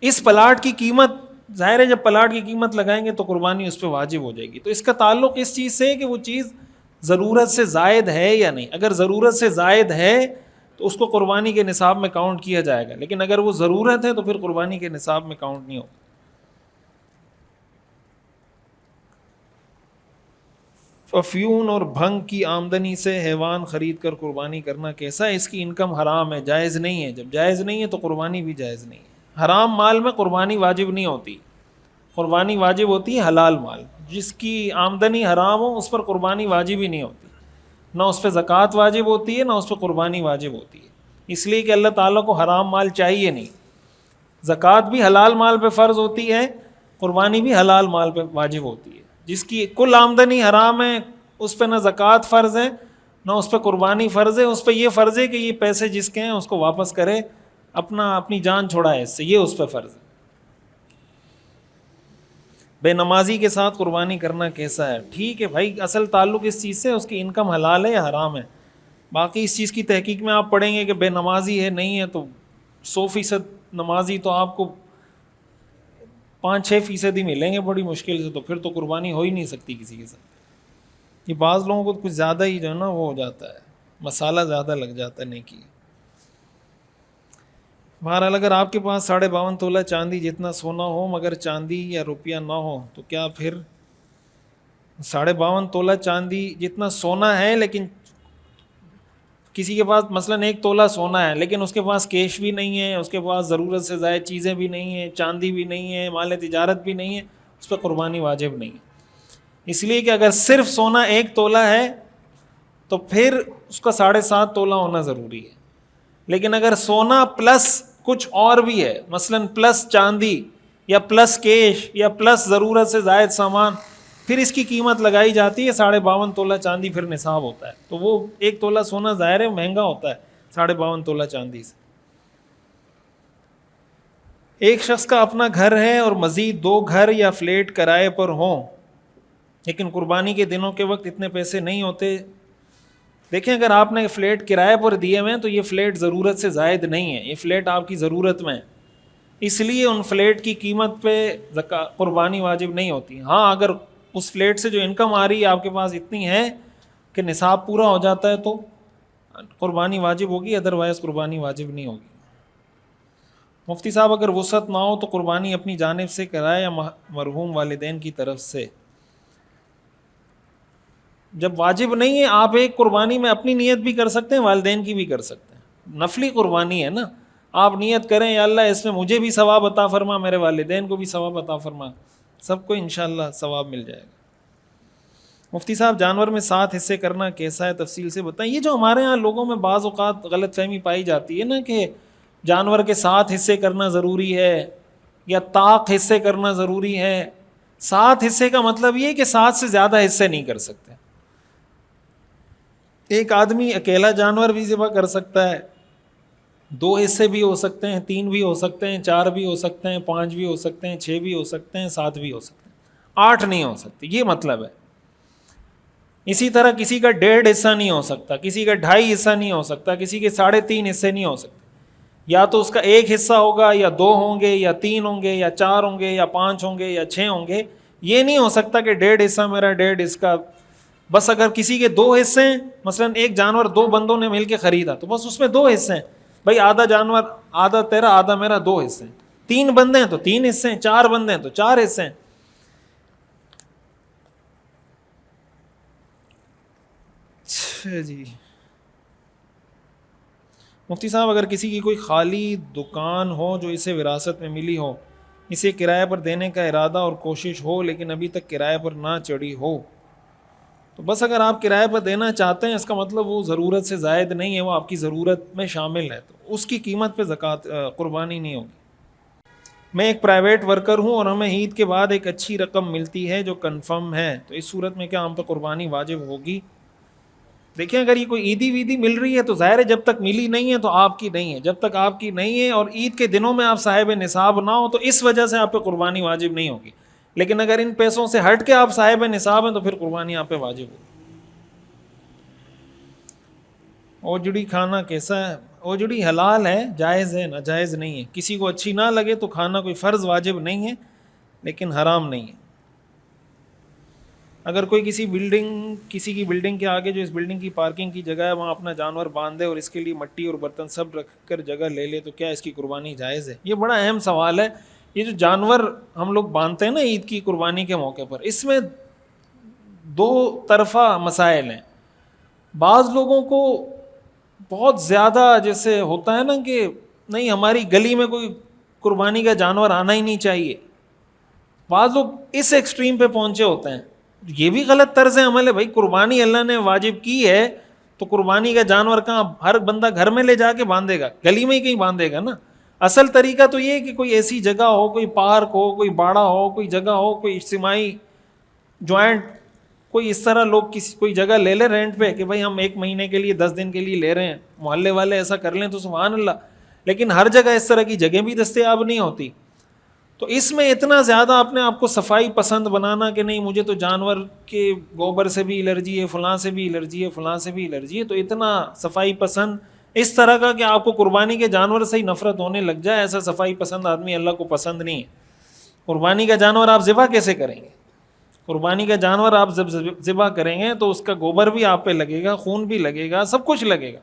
اس پلاٹ کی قیمت، ظاہر ہے جب پلاٹ کی قیمت لگائیں گے تو قربانی اس پہ واجب ہو جائے گی۔ تو اس کا تعلق اس چیز سے ہے کہ وہ چیز ضرورت سے زائد ہے یا نہیں، اگر ضرورت سے زائد ہے تو اس کو قربانی کے نصاب میں کاؤنٹ کیا جائے گا، لیکن اگر وہ ضرورت ہے تو پھر قربانی کے نصاب میں کاؤنٹ نہیں ہوگا۔ افیون اور بھنگ کی آمدنی سے حیوان خرید کر قربانی کرنا کیسا ہے؟ اس کی انکم حرام ہے، جائز نہیں ہے، جب جائز نہیں ہے تو قربانی بھی جائز نہیں ہے۔ حرام مال میں قربانی واجب نہیں ہوتی، قربانی واجب ہوتی ہے حلال مال، جس کی آمدنی حرام ہو اس پر قربانی واجب ہی نہیں ہوتی، نہ اس پہ زکوٰۃ واجب ہوتی ہے نہ اس پہ قربانی واجب ہوتی ہے، اس لیے کہ اللہ تعالیٰ کو حرام مال چاہیے نہیں۔ زکوٰۃ بھی حلال مال پہ فرض ہوتی ہے، قربانی بھی حلال مال پہ واجب ہوتی ہے. جس کی کل آمدنی حرام ہے اس پہ نہ زکوٰۃ فرض ہے نہ اس پہ قربانی فرض ہے. اس پہ یہ فرض ہے کہ یہ پیسے جس کے ہیں اس کو واپس کرے، اپنی جان چھوڑائے اس سے، یہ اس پہ فرض ہے. بے نمازی کے ساتھ قربانی کرنا کیسا ہے؟ ٹھیک ہے بھائی، اصل تعلق اس چیز سے اس کی انکم حلال ہے یا حرام ہے. باقی اس چیز کی تحقیق میں آپ پڑھیں گے کہ بے نمازی ہے نہیں ہے تو 100% نمازی تو آپ کو 5-6% ہی ملیں گے بڑی مشکل سے، تو پھر تو قربانی ہو ہی نہیں سکتی کسی کے ساتھ. یہ بعض لوگوں کو کچھ زیادہ ہی جو ہے نا وہ ہو جاتا ہے، مسالہ زیادہ لگ جاتا ہے نیکی. بہرحال اگر آپ کے پاس 52.5 تولہ چاندی جتنا سونا ہو مگر چاندی یا روپیہ نہ ہو تو کیا پھر 52.5 تولہ چاندی جتنا سونا ہے لیکن کسی کے پاس مثلاً 1 تولہ سونا ہے لیکن اس کے پاس کیش بھی نہیں ہے، اس کے پاس ضرورت سے زائد چیزیں بھی نہیں ہیں، چاندی بھی نہیں ہے، مال تجارت بھی نہیں ہے، اس پہ قربانی واجب نہیں ہے. اس لیے کہ اگر صرف سونا 1 تولہ ہے تو پھر اس کا 7.5 تولہ ہونا ضروری ہے. لیکن اگر سونا پلس کچھ اور بھی ہے، مثلاً پلس چاندی یا پلس کیش یا پلس ضرورت سے زائد سامان، پھر اس کی قیمت لگائی جاتی ہے 52.5 تولہ چاندی پھر نصاب ہوتا ہے. تو وہ 1 تولہ سونا ظاہر ہے مہنگا ہوتا ہے 52.5 تولہ چاندی سے. ایک شخص کا اپنا گھر ہے اور مزید 2 گھر یا فلیٹ کرائے پر ہوں لیکن قربانی کے دنوں کے وقت اتنے پیسے نہیں ہوتے. دیکھیں اگر آپ نے فلیٹ کرائے پر دیے ہوئے ہیں تو یہ فلیٹ ضرورت سے زائد نہیں ہے، یہ فلیٹ آپ کی ضرورت میں ہے، اس لیے ان فلیٹ کی قیمت پہ قربانی واجب نہیں ہوتی. ہاں اگر اس فلیٹ سے جو انکم آ رہی ہے آپ کے پاس اتنی ہے کہ نصاب پورا ہو جاتا ہے تو قربانی واجب ہوگی، ادروائز قربانی واجب نہیں ہوگی. مفتی صاحب اگر وسعت نہ ہو تو قربانی اپنی جانب سے کرائے یا مرحوم والدین کی طرف سے؟ جب واجب نہیں ہے آپ ایک قربانی میں اپنی نیت بھی کر سکتے ہیں، والدین کی بھی کر سکتے ہیں. نفلی قربانی ہے نا، آپ نیت کریں یا اللہ اس میں مجھے بھی ثواب عطا فرما، میرے والدین کو بھی ثواب عطا فرما، سب کو انشاءاللہ ثواب مل جائے گا. مفتی صاحب جانور میں 7 حصے کرنا کیسا ہے، تفصیل سے بتائیں. یہ جو ہمارے ہاں لوگوں میں بعض اوقات غلط فہمی پائی جاتی ہے نا کہ جانور کے 7 حصے کرنا ضروری ہے یا طاق حصے کرنا ضروری ہے. 7 حصے کا مطلب یہ کہ 7 سے زیادہ حصے نہیں کر سکتے. ایک آدمی اکیلا جانور بھی ذبح کر سکتا ہے، 2 حصے بھی ہو سکتے ہیں، 3 بھی ہو سکتے ہیں، 4 بھی ہو سکتے ہیں، 5 بھی ہو سکتے ہیں، 6 بھی ہو سکتے ہیں، 7 بھی ہو سکتے ہیں، 8 نہیں ہو سکتے، یہ مطلب ہے. اسی طرح کسی کا 1.5 حصہ نہیں ہو سکتا، کسی کا 2.5 حصہ نہیں ہو سکتا، کسی کے 3.5 حصے نہیں ہو سکتے. یا تو اس کا 1 حصہ ہوگا یا 2 ہوں گے یا 3 ہوں گے یا 4 ہوں گے یا 5 ہوں گے یا 6 ہوں گے. یہ نہیں ہو سکتا کہ 1.5 حصہ میرا 1.5 اس کا. بس اگر کسی کے 2 حصے ہیں، مثلا ایک جانور 2 بندوں نے مل کے خریدا تو بس اس میں 2 حصے ہیں، بھائی آدھا جانور آدھا تیرا آدھا میرا، 2 حصے ہیں. 3 بندے ہیں تو 3 حصے ہیں، 4 بندے ہیں تو 4 حصے ہیں. جی مفتی صاحب اگر کسی کی کوئی خالی دکان ہو جو اسے وراثت میں ملی ہو، اسے کرائے پر دینے کا ارادہ اور کوشش ہو لیکن ابھی تک کرائے پر نہ چڑھی ہو، تو بس اگر آپ کرائے پر دینا چاہتے ہیں اس کا مطلب وہ ضرورت سے زائد نہیں ہے، وہ آپ کی ضرورت میں شامل ہے، تو اس کی قیمت پہ قربانی نہیں ہوگی. میں ایک پرائیویٹ ورکر ہوں اور ہمیں عید کے بعد ایک اچھی رقم ملتی ہے جو کنفرم ہے، تو اس صورت میں کیا ہم پہ قربانی واجب ہوگی؟ دیکھیں اگر یہ کوئی عیدی ویدی مل رہی ہے تو ظاہر ہے جب تک ملی نہیں ہے تو آپ کی نہیں ہے، جب تک آپ کی نہیں ہے اور عید کے دنوں میں آپ صاحب نصاب نہ ہو تو اس وجہ سے آپ پہ قربانی واجب نہیں ہوگی. لیکن اگر ان پیسوں سے ہٹ کے آپ صاحب نصاب ہیں تو پھر قربانی آپ پہ واجب ہوگی. اوجڑی کھانا کیسا ہے؟ اوجڑی حلال ہے، جائز ہے، ناجائز نہیں ہے. کسی کو اچھی نہ لگے تو کھانا کوئی فرض واجب نہیں ہے لیکن حرام نہیں ہے. اگر کوئی کسی کی بلڈنگ کے آگے جو اس بلڈنگ کی پارکنگ کی جگہ ہے وہاں اپنا جانور باندھ دے اور اس کے لیے مٹی اور برتن سب رکھ کر جگہ لے لے تو کیا اس کی قربانی جائز ہے؟ یہ بڑا اہم سوال ہے. یہ جو جانور ہم لوگ باندھتے ہیں نا عید کی قربانی کے موقع پر، اس میں 2 طرفہ مسائل ہیں. بعض لوگوں کو بہت زیادہ جیسے ہوتا ہے نا کہ نہیں ہماری گلی میں کوئی قربانی کا جانور آنا ہی نہیں چاہیے، بعض لوگ اس ایکسٹریم پہ پہنچے ہوتے ہیں. یہ بھی غلط طرز عمل ہے. بھائی قربانی اللہ نے واجب کی ہے تو قربانی کا جانور کہاں ہر بندہ گھر میں لے جا کے باندھے گا؟ گلی میں ہی کہیں باندھے گا نا. اصل طریقہ تو یہ ہے کہ کوئی ایسی جگہ ہو، کوئی پارک ہو، کوئی باڑہ ہو، کوئی جگہ ہو، کوئی اجتماعی جوائنٹ، کوئی اس طرح لوگ کوئی جگہ لے لیں رینٹ پہ کہ بھائی ہم 1 مہینے کے لیے 10 دن کے لیے لے رہے ہیں، محلے والے ایسا کر لیں تو سبحان اللہ. لیکن ہر جگہ اس طرح کی جگہ بھی دستیاب نہیں ہوتی. تو اس میں اتنا زیادہ اپنے آپ کو صفائی پسند بنانا کہ نہیں مجھے تو جانور کے گوبر سے بھی الرجی ہے، فلاں سے بھی الرجی ہے، فلاں سے بھی الرجی ہے، تو اتنا صفائی پسند اس طرح کا کہ آپ کو قربانی کے جانور سے ہی نفرت ہونے لگ جائے، ایسا صفائی پسند آدمی اللہ کو پسند نہیں ہے. قربانی کا جانور آپ ذبح کیسے کریں گے؟ قربانی کا جانور آپ جب ذبح کریں گے تو اس کا گوبر بھی آپ پہ لگے گا، خون بھی لگے گا، سب کچھ لگے گا.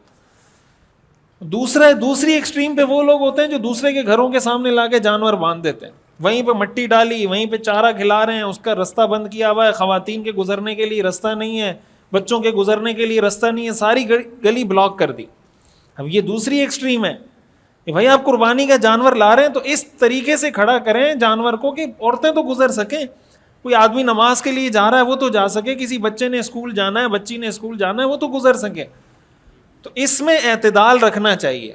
دوسری ایکسٹریم پہ وہ لوگ ہوتے ہیں جو دوسرے کے گھروں کے سامنے لا کے جانور باندھ دیتے ہیں، وہیں پہ مٹی ڈالی، وہیں پہ چارہ کھلا رہے ہیں، اس کا رستہ بند کیا ہوا ہے، خواتین کے گزرنے کے لیے رستہ نہیں ہے، بچوں کے گزرنے کے لیے رستہ نہیں ہے، ساری گلی بلاک کر دی. اب یہ دوسری ایکسٹریم ہے کہ بھائی آپ قربانی کا جانور لا رہے ہیں تو اس طریقے سے کھڑا کریں جانور کو کہ عورتیں تو گزر سکیں، کوئی آدمی نماز کے لیے جا رہا ہے وہ تو جا سکے، کسی بچے نے اسکول جانا ہے، بچی نے اسکول جانا ہے، وہ تو گزر سکے. تو اس میں اعتدال رکھنا چاہیے.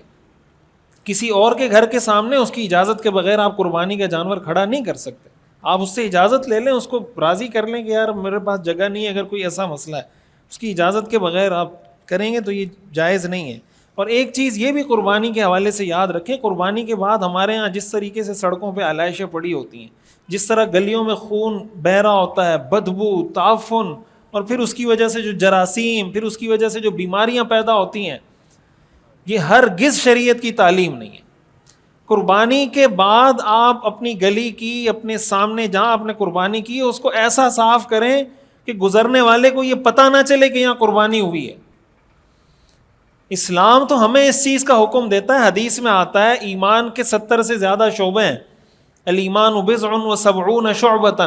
کسی اور کے گھر کے سامنے اس کی اجازت کے بغیر آپ قربانی کا جانور کھڑا نہیں کر سکتے. آپ اس سے اجازت لے لیں، اس کو راضی کر لیں کہ یار میرے پاس جگہ نہیں ہے، اگر کوئی ایسا مسئلہ ہے اس کی اجازت کے بغیر آپ کریں گے تو یہ جائز نہیں ہے. اور ایک چیز یہ بھی قربانی کے حوالے سے یاد رکھیں، قربانی کے بعد ہمارے ہاں جس طریقے سے سڑکوں پہ علائشیں پڑی ہوتی ہیں، جس طرح گلیوں میں خون بہہ رہا ہوتا ہے، بدبو، تعفن، اور پھر اس کی وجہ سے جو جراثیم، پھر اس کی وجہ سے جو بیماریاں پیدا ہوتی ہیں، یہ ہرگز شریعت کی تعلیم نہیں ہے. قربانی کے بعد آپ اپنی گلی کی، اپنے سامنے جہاں آپ نے قربانی کی ہے اس کو ایسا صاف کریں کہ گزرنے والے کو یہ پتہ نہ چلے کہ یہاں قربانی ہوئی ہے. اسلام تو ہمیں اس چیز کا حکم دیتا ہے، حدیث میں آتا ہے ایمان کے 70 سے زیادہ شعبے ہیں. الایمان بضع و 70 شعبۃ،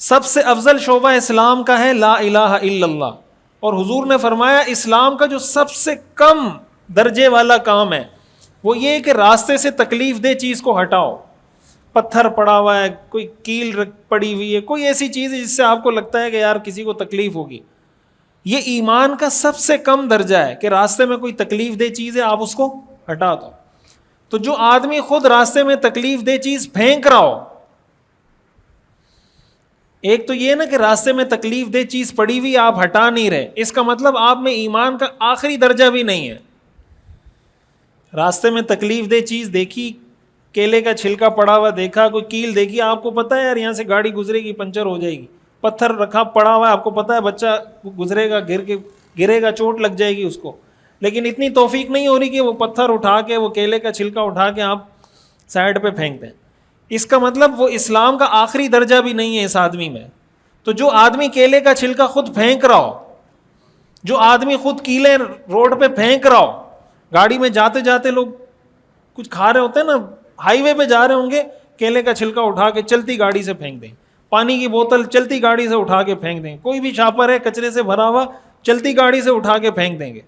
سب سے افضل شعبہ اسلام کا ہے لا الہ الا اللہ. اور حضور نے فرمایا اسلام کا جو سب سے کم درجے والا کام ہے وہ یہ کہ راستے سے تکلیف دہ چیز کو ہٹاؤ. پتھر پڑا ہوا ہے، کوئی کیل پڑی ہوئی ہے، کوئی ایسی چیز ہے جس سے آپ کو لگتا ہے کہ یار کسی کو تکلیف ہوگی، یہ ایمان کا سب سے کم درجہ ہے کہ راستے میں کوئی تکلیف دہ چیز ہے آپ اس کو ہٹا دو. تو جو آدمی خود راستے میں تکلیف دہ چیز پھینک رہا ہو، ایک تو یہ نا کہ راستے میں تکلیف دہ چیز پڑی ہوئی آپ ہٹا نہیں رہے، اس کا مطلب آپ میں ایمان کا آخری درجہ بھی نہیں ہے. راستے میں تکلیف دہ چیز دیکھی، کیلے کا چھلکا پڑا ہوا دیکھا، کوئی کیل دیکھی، آپ کو پتا ہے یار یہاں سے گاڑی گزرے گی پنچر ہو جائے گی، پتھر رکھا پڑا ہوا ہے، آپ کو پتا ہے بچہ گزرے گا، گرے گا، چوٹ لگ جائے گی اس کو، لیکن اتنی توفیق نہیں ہو رہی کہ وہ پتھر اٹھا کے، وہ کیلے کا چھلکا اٹھا کے آپ سائڈ پہ پھینک دیں. اس کا مطلب وہ اسلام کا آخری درجہ بھی نہیں ہے اس آدمی میں. تو جو آدمی کیلے کا چھلکا خود پھینک رہا ہو، جو آدمی خود کیلے روڈ پہ پھینک رہا ہو، گاڑی میں جاتے جاتے لوگ کچھ کھا رہے ہوتے ہیں نا، ہائی وے پہ جا رہے ہوں گے، کیلے کا چھلکا اٹھا کے چلتی گاڑی سے پھینک دیں، پانی کی بوتل چلتی گاڑی سے اٹھا کے پھینک دیں، کوئی بھی شاپر ہے کچرے سے بھرا ہوا چلتی گاڑی سے اٹھا کے پھینک دیں گے.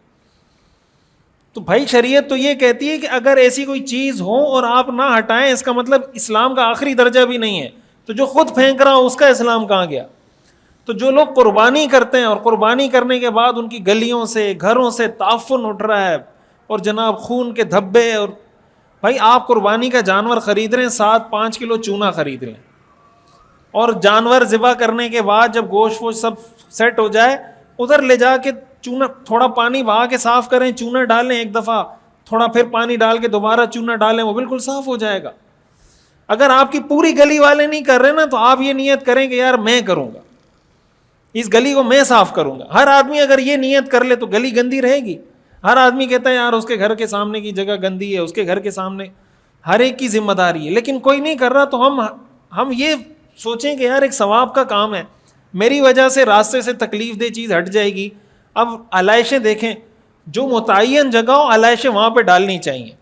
تو بھائی شریعت تو یہ کہتی ہے کہ اگر ایسی کوئی چیز ہو اور آپ نہ ہٹائیں اس کا مطلب اسلام کا آخری درجہ بھی نہیں ہے. تو جو خود پھینک رہا ہو اس کا اسلام کہاں گیا؟ تو جو لوگ قربانی کرتے ہیں اور قربانی کرنے کے بعد ان کی گلیوں سے، گھروں سے تعفن اٹھ رہا ہے اور جناب خون کے دھبے، اور بھائی آپ قربانی کا جانور خرید رہے ہیں، 5 کلو چونا خرید لیں، اور جانور ذبح کرنے کے بعد جب گوشت ووشت سب سیٹ ہو جائے ادھر لے جا کے چونا، تھوڑا پانی بہا کے صاف کریں، چونا ڈالیں ایک دفعہ، تھوڑا پھر پانی ڈال کے دوبارہ چونا ڈالیں، وہ بالکل صاف ہو جائے گا. اگر آپ کی پوری گلی والے نہیں کر رہے نا تو آپ یہ نیت کریں کہ یار میں کروں گا، اس گلی کو میں صاف کروں گا. ہر آدمی اگر یہ نیت کر لے تو گلی گندی رہے گی. ہر آدمی کہتا ہے یار اس کے گھر کے سامنے کی جگہ گندی ہے، اس کے گھر کے سامنے، ہر ایک کی ذمہ داری ہے، لیکن کوئی نہیں کر رہا. تو ہم یہ سوچیں کہ یار ایک ثواب کا کام ہے، میری وجہ سے راستے سے تکلیف دہ چیز ہٹ جائے گی. اب علائشیں دیکھیں، جو متعین جگہ ہو علائشیں وہاں پہ ڈالنی چاہیے.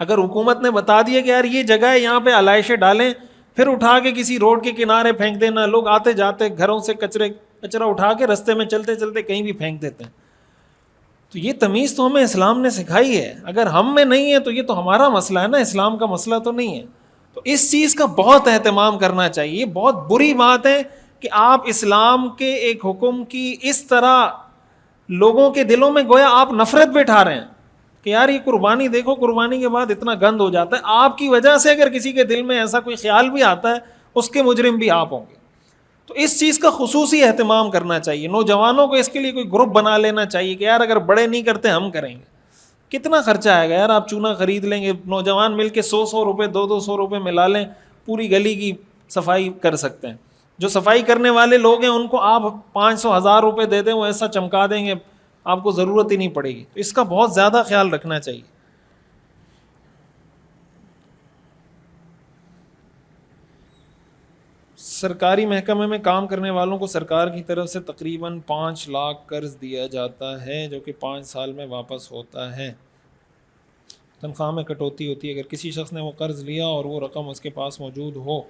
اگر حکومت نے بتا دیا کہ یار یہ جگہ ہے یہاں پہ علائشیں ڈالیں، پھر اٹھا کے کسی روڈ کے کنارے پھینک دینا، لوگ آتے جاتے گھروں سے کچرا اٹھا کے رستے میں چلتے چلتے کہیں بھی پھینک دیتے ہیں. تو یہ تمیز تو ہمیں اسلام نے سکھائی ہے، اگر ہم میں نہیں ہے تو یہ تو ہمارا مسئلہ ہے نا، اسلام کا مسئلہ تو نہیں ہے. تو اس چیز کا بہت اہتمام کرنا چاہیے. یہ بہت بری بات ہے کہ آپ اسلام کے ایک حکم کی اس طرح لوگوں کے دلوں میں گویا آپ نفرت بٹھا رہے ہیں. کہ یار یہ قربانی دیکھو، قربانی کے بعد اتنا گند ہو جاتا ہے. آپ کی وجہ سے اگر کسی کے دل میں ایسا کوئی خیال بھی آتا ہے، اس کے مجرم بھی آپ ہوں گے. تو اس چیز کا خصوصی اہتمام کرنا چاہیے. نوجوانوں کو اس کے لیے کوئی گروپ بنا لینا چاہیے کہ یار اگر بڑے نہیں کرتے ہم کریں گے. کتنا خرچہ آئے گا یار، آپ چونا خرید لیں گے، نوجوان مل کے 100 روپے 200 روپے ملا لیں، پوری گلی کی صفائی کر سکتے ہیں. جو صفائی کرنے والے لوگ ہیں ان کو آپ 500 1000 روپے دے دیں، وہ ایسا چمکا دیں گے آپ کو ضرورت ہی نہیں پڑے گی. تو اس کا بہت زیادہ خیال رکھنا چاہیے. سرکاری محکمے میں کام کرنے والوں کو سرکار کی طرف سے تقریباً 5 لاکھ قرض دیا جاتا ہے جو کہ 5 سال میں واپس ہوتا ہے. تنخواہ میں کٹوتی ہوتی ہے اگر کسی شخص نے وہ قرض لیا اور وہ رقم اس کے پاس موجود ہو.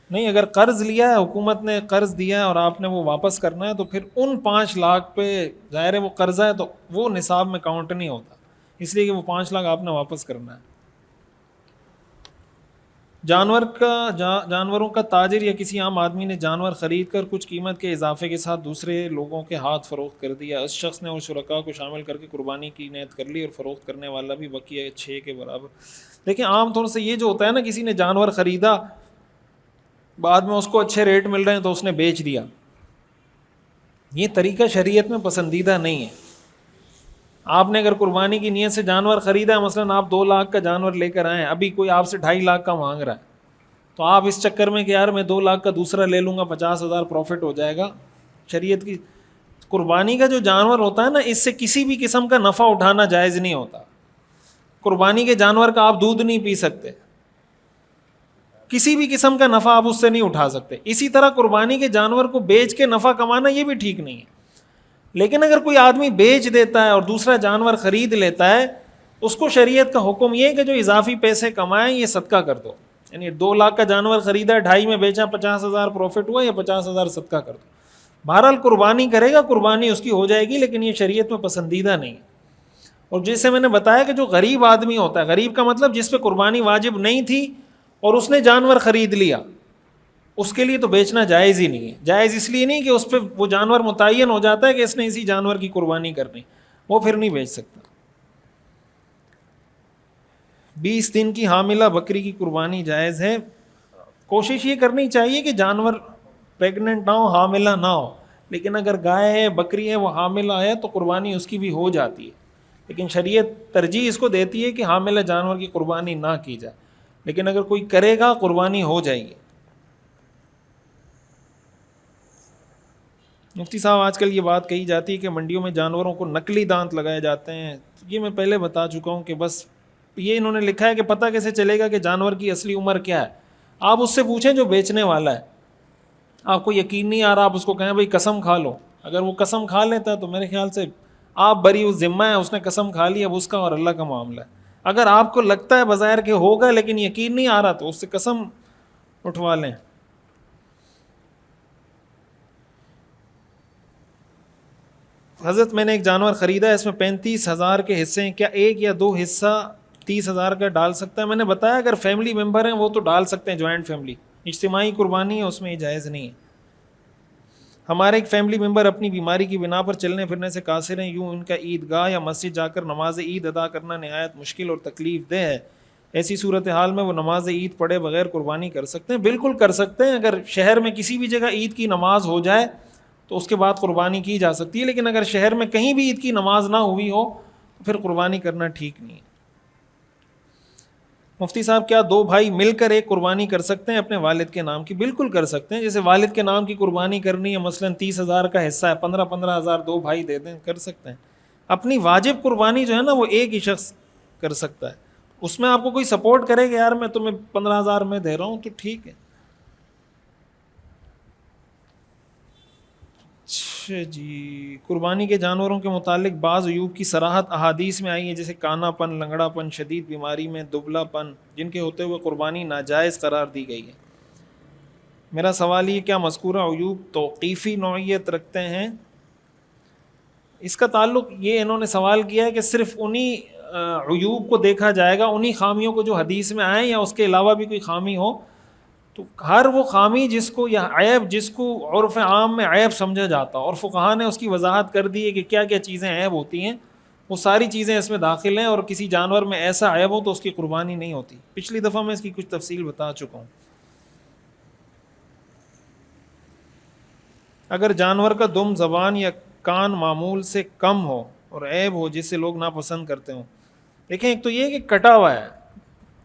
نہیں، اگر قرض لیا ہے، حکومت نے قرض دیا ہے اور آپ نے وہ واپس کرنا ہے تو پھر ان 5 لاکھ پہ ظاہر ہے وہ قرضہ ہے تو وہ نصاب میں کاؤنٹ نہیں ہوتا، اس لیے کہ وہ 5 لاکھ آپ نے واپس کرنا ہے. جانوروں کا تاجر یا کسی عام آدمی نے جانور خرید کر کچھ قیمت کے اضافے کے ساتھ دوسرے لوگوں کے ہاتھ فروخت کر دیا. اس شخص نے اور شرکاء کو شامل کر کے قربانی کی نیت کر لی اور فروخت کرنے والا بھی بقیہ 6 کے برابر. دیکھیں عام طور سے یہ جو ہوتا ہے نا، کسی نے جانور خریدا، بعد میں اس کو اچھے ریٹ مل رہے ہیں تو اس نے بیچ دیا، یہ طریقہ شریعت میں پسندیدہ نہیں ہے. آپ نے اگر قربانی کی نیت سے جانور خریدا ہے، مثلاً آپ 2 لاکھ کا جانور لے کر آئیں، ابھی کوئی آپ سے 2.5 لاکھ کا مانگ رہا ہے، تو آپ اس چکر میں کہ یار میں 2 لاکھ کا دوسرا لے لوں گا، 50,000 پروفٹ ہو جائے گا. شریعت کی قربانی کا جو جانور ہوتا ہے نا، اس سے کسی بھی قسم کا نفع اٹھانا جائز نہیں ہوتا. قربانی کے جانور کا آپ دودھ نہیں پی سکتے، کسی بھی قسم کا نفع آپ اس سے نہیں اٹھا سکتے. اسی طرح قربانی کے جانور کو بیچ کے نفع کمانا یہ بھی ٹھیک نہیں ہے. لیکن اگر کوئی آدمی بیچ دیتا ہے اور دوسرا جانور خرید لیتا ہے، اس کو شریعت کا حکم یہ ہے کہ جو اضافی پیسے کمائیں یہ صدقہ کر دو. یعنی 2 لاکھ کا جانور خریدا ہے، 2.5 میں بیچا، 50,000 پروفٹ ہوا، یا 50,000 صدقہ کر دو. بہرحال قربانی کرے گا، قربانی اس کی ہو جائے گی، لیکن یہ شریعت میں پسندیدہ نہیں ہے. اور جیسے میں نے بتایا کہ جو غریب آدمی ہوتا ہے، غریب کا مطلب جس پہ قربانی واجب نہیں تھی اور اس نے جانور خرید لیا، اس کے لیے تو بیچنا جائز ہی نہیں ہے. جائز اس لیے نہیں کہ اس پہ وہ جانور متعین ہو جاتا ہے کہ اس نے اسی جانور کی قربانی کرنی، وہ پھر نہیں بیچ سکتا. 20 دن کی حاملہ بکری کی قربانی جائز ہے. کوشش یہ کرنی چاہیے کہ جانور پیگننٹ نہ ہو، حاملہ نہ ہو. لیکن اگر گائے ہے، بکری ہے، وہ حاملہ ہے تو قربانی اس کی بھی ہو جاتی ہے. لیکن شریعت ترجیح اس کو دیتی ہے کہ حاملہ جانور کی قربانی نہ کی جائے. لیکن اگر کوئی کرے گا قربانی ہو جائے گی. مفتی صاحب آج کل یہ بات کہی جاتی ہے کہ منڈیوں میں جانوروں کو نقلی دانت لگائے جاتے ہیں. یہ میں پہلے بتا چکا ہوں کہ بس یہ انہوں نے لکھا ہے کہ پتہ کیسے چلے گا کہ جانور کی اصلی عمر کیا ہے. آپ اس سے پوچھیں جو بیچنے والا ہے. آپ کو یقین نہیں آ رہا، آپ اس کو کہیں بھائی قسم کھا لو. اگر وہ قسم کھا لیتا ہے تو میرے خیال سے آپ بری اس ذمہ ہے، اس نے قسم کھا لی، اب اس کا اور اللہ کا معاملہ ہے. اگر آپ کو لگتا ہے بظاہر کہ ہوگا لیکن یقین نہیں آ رہا تو اس سے قسم اٹھوا لیں. حضرت میں نے ایک جانور خریدا ہے، اس میں 35,000 کے حصے ہیں، کیا ایک یا 2 حصہ 30,000 کا ڈال سکتا ہے؟ میں نے بتایا اگر فیملی ممبر ہیں وہ تو ڈال سکتے ہیں، جوائنٹ فیملی. اجتماعی قربانی ہے، اس میں جائز نہیں ہے. ہمارے ایک فیملی ممبر اپنی بیماری کی بنا پر چلنے پھرنے سے قاصر ہیں، یوں ان کا عیدگاہ یا مسجد جا کر نماز عید ادا کرنا نہایت مشکل اور تکلیف دہ ہے. ایسی صورتحال میں وہ نماز عید پڑھے بغیر قربانی کر سکتے ہیں؟ بالکل کر سکتے ہیں. اگر شہر میں کسی بھی جگہ عید کی نماز ہو جائے تو اس کے بعد قربانی کی جا سکتی ہے. لیکن اگر شہر میں کہیں بھی عید کی نماز نہ ہوئی ہو تو پھر قربانی کرنا ٹھیک نہیں ہے. مفتی صاحب کیا 2 بھائی مل کر ایک قربانی کر سکتے ہیں اپنے والد کے نام کی؟ بالکل کر سکتے ہیں. جیسے والد کے نام کی قربانی کرنی ہے، مثلاً 30,000 کا حصہ ہے، 15,000 2 بھائی دے دیں، کر سکتے ہیں. اپنی واجب قربانی جو ہے نا وہ ایک ہی شخص کر سکتا ہے. اس میں آپ کو کوئی سپورٹ کرے کہ یار میں تمہیں 15,000 میں دے رہا ہوں تو ٹھیک ہے. اچھا جی، قربانی کے جانوروں کے متعلق بعض عیوب کی صراحت احادیث میں آئی ہے، جیسے کانا پن، لنگڑا پن، شدید بیماری میں دبلا پن، جن کے ہوتے ہوئے قربانی ناجائز قرار دی گئی ہے. میرا سوال یہ، کیا مذکورہ عیوب توقیفی نوعیت رکھتے ہیں؟ اس کا تعلق یہ انہوں نے سوال کیا ہے کہ صرف انہی عیوب کو دیکھا جائے گا، انہی خامیوں کو جو حدیث میں آئیں، یا اس کے علاوہ بھی کوئی خامی ہو؟ تو ہر وہ خامی جس کو یا عیب جس کو عرف عام میں عیب سمجھا جاتا اور فقہا نے اس کی وضاحت کر دی ہے کہ کیا کیا چیزیں عیب ہوتی ہیں، وہ ساری چیزیں اس میں داخل ہیں، اور کسی جانور میں ایسا عیب ہو تو اس کی قربانی نہیں ہوتی. پچھلی دفعہ میں اس کی کچھ تفصیل بتا چکا ہوں. اگر جانور کا دم، زبان یا کان معمول سے کم ہو اور عیب ہو جسے لوگ ناپسند کرتے ہوں. دیکھیں ایک تو یہ کہ کٹا ہوا ہے،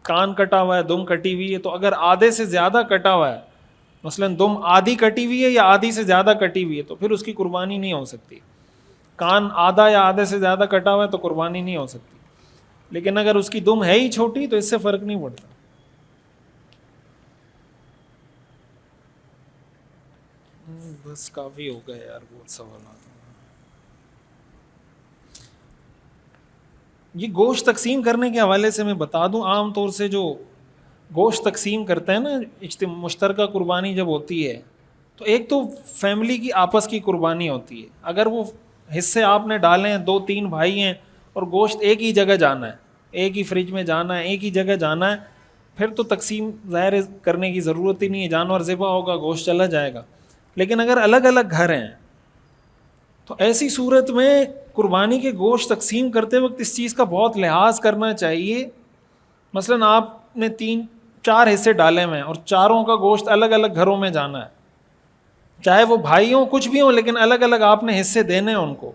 کان کٹا ہوا ہے، دم کٹی ہوئی ہے، تو اگر آدھے سے زیادہ کٹا ہوا ہے، مثلا دم آدھی کٹی ہوئی ہے یا آدھی سے زیادہ کٹی ہوئی ہے، تو پھر اس کی قربانی نہیں ہو سکتی. کان آدھا یا آدھے سے زیادہ کٹا ہوا ہے تو قربانی نہیں ہو سکتی. لیکن اگر اس کی دم ہے ہی چھوٹی تو اس سے فرق نہیں پڑتا. بس کافی ہو گئے یار بہت سوالات. یہ گوشت تقسیم کرنے کے حوالے سے میں بتا دوں، عام طور سے جو گوشت تقسیم کرتے ہیں نا، مشترکہ قربانی جب ہوتی ہے تو ایک تو فیملی کی آپس کی قربانی ہوتی ہے. اگر وہ حصے آپ نے ڈالے ہیں، 2-3 بھائی ہیں اور گوشت ایک ہی جگہ جانا ہے، ایک ہی فریج میں جانا ہے، ایک ہی جگہ جانا ہے، پھر تو تقسیم ظاہر کرنے کی ضرورت ہی نہیں ہے. جانور ذبح ہوگا، گوشت چلا جائے گا. لیکن اگر الگ الگ گھر ہیں تو ایسی صورت میں قربانی کے گوشت تقسیم کرتے وقت اس چیز کا بہت لحاظ کرنا چاہیے. مثلا آپ نے 3-4 حصے ڈالے ہوئے ہیں اور چاروں کا گوشت الگ الگ گھروں میں جانا ہے، چاہے وہ بھائی ہوں کچھ بھی ہوں، لیکن الگ الگ آپ نے حصے دینے ہیں ان کو.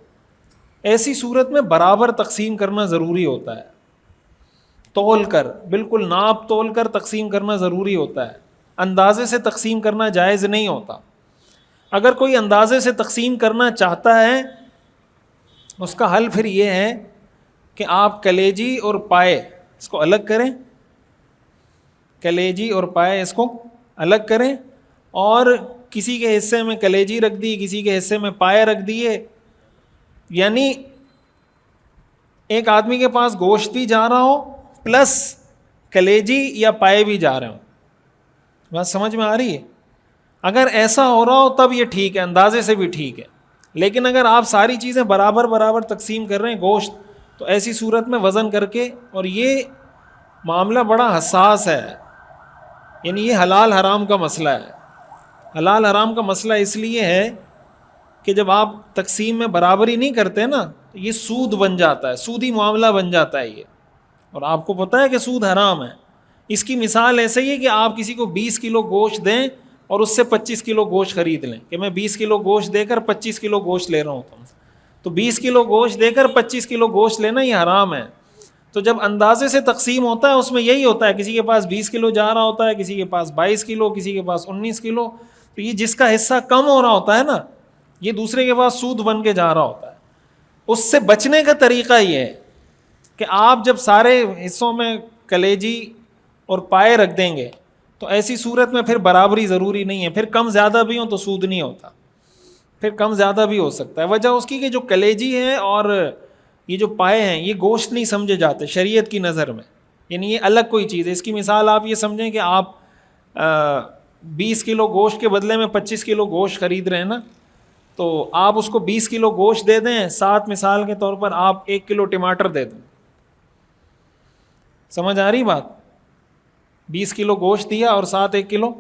ایسی صورت میں برابر تقسیم کرنا ضروری ہوتا ہے، تول کر، بالکل ناپ تول کر تقسیم کرنا ضروری ہوتا ہے. اندازے سے تقسیم کرنا جائز نہیں ہوتا. اگر کوئی اندازے سے تقسیم کرنا چاہتا ہے اس کا حل پھر یہ ہے کہ آپ کلیجی اور پائے اس کو الگ کریں، کلیجی اور پائے اس کو الگ کریں، اور کسی کے حصے میں کلیجی رکھ دی، کسی کے حصے میں پائے رکھ دیے. یعنی ایک آدمی کے پاس گوشت بھی جا رہا ہو پلس کلیجی یا پائے بھی جا رہے ہوں. بات سمجھ میں آ رہی ہے؟ اگر ایسا ہو رہا ہو تب یہ ٹھیک ہے، اندازے سے بھی ٹھیک ہے. لیکن اگر آپ ساری چیزیں برابر برابر تقسیم کر رہے ہیں گوشت، تو ایسی صورت میں وزن کر کے، اور یہ معاملہ بڑا حساس ہے، یعنی یہ حلال حرام کا مسئلہ ہے. حلال حرام کا مسئلہ اس لیے ہے کہ جب آپ تقسیم میں برابری نہیں کرتے نا تو یہ سود بن جاتا ہے، سودی معاملہ بن جاتا ہے یہ. اور آپ کو پتہ ہے کہ سود حرام ہے. اس کی مثال ایسے ہی ہے کہ آپ کسی کو 20 کلو گوشت دیں اور اس سے 25 کلو گوشت خرید لیں، کہ میں 20 کلو گوشت دے کر 25 کلو گوشت لے رہا ہوں تم سے. تو 20 کلو گوشت دے کر 25 کلو گوشت لینا یہ حرام ہے. تو جب اندازے سے تقسیم ہوتا ہے اس میں یہی ہوتا ہے، کسی کے پاس 20 کلو جا رہا ہوتا ہے، کسی کے پاس 22 کلو، کسی کے پاس 19 کلو. تو یہ جس کا حصہ کم ہو رہا ہوتا ہے نا، یہ دوسرے کے پاس سود بن کے جا رہا ہوتا ہے. اس سے بچنے کا طریقہ یہ ہے کہ آپ جب سارے حصوں میں کلیجی اور پائے رکھ دیں گے تو ایسی صورت میں پھر برابری ضروری نہیں ہے. پھر کم زیادہ بھی ہوں تو سود نہیں ہوتا، پھر کم زیادہ بھی ہو سکتا ہے. وجہ اس کی کہ جو کلیجی ہے اور یہ جو پائے ہیں یہ گوشت نہیں سمجھے جاتے شریعت کی نظر میں، یعنی یہ الگ کوئی چیز ہے. اس کی مثال آپ یہ سمجھیں کہ آپ 20 کلو گوشت کے بدلے میں 25 کلو گوشت خرید رہے ہیں نا، تو آپ اس کو 20 کلو گوشت دے دیں، ساتھ مثال کے طور پر آپ 1 کلو ٹماٹر دے دیں. سمجھ آ رہی بات؟ 20 کلو گوشت دیا اور ساتھ 1 کلو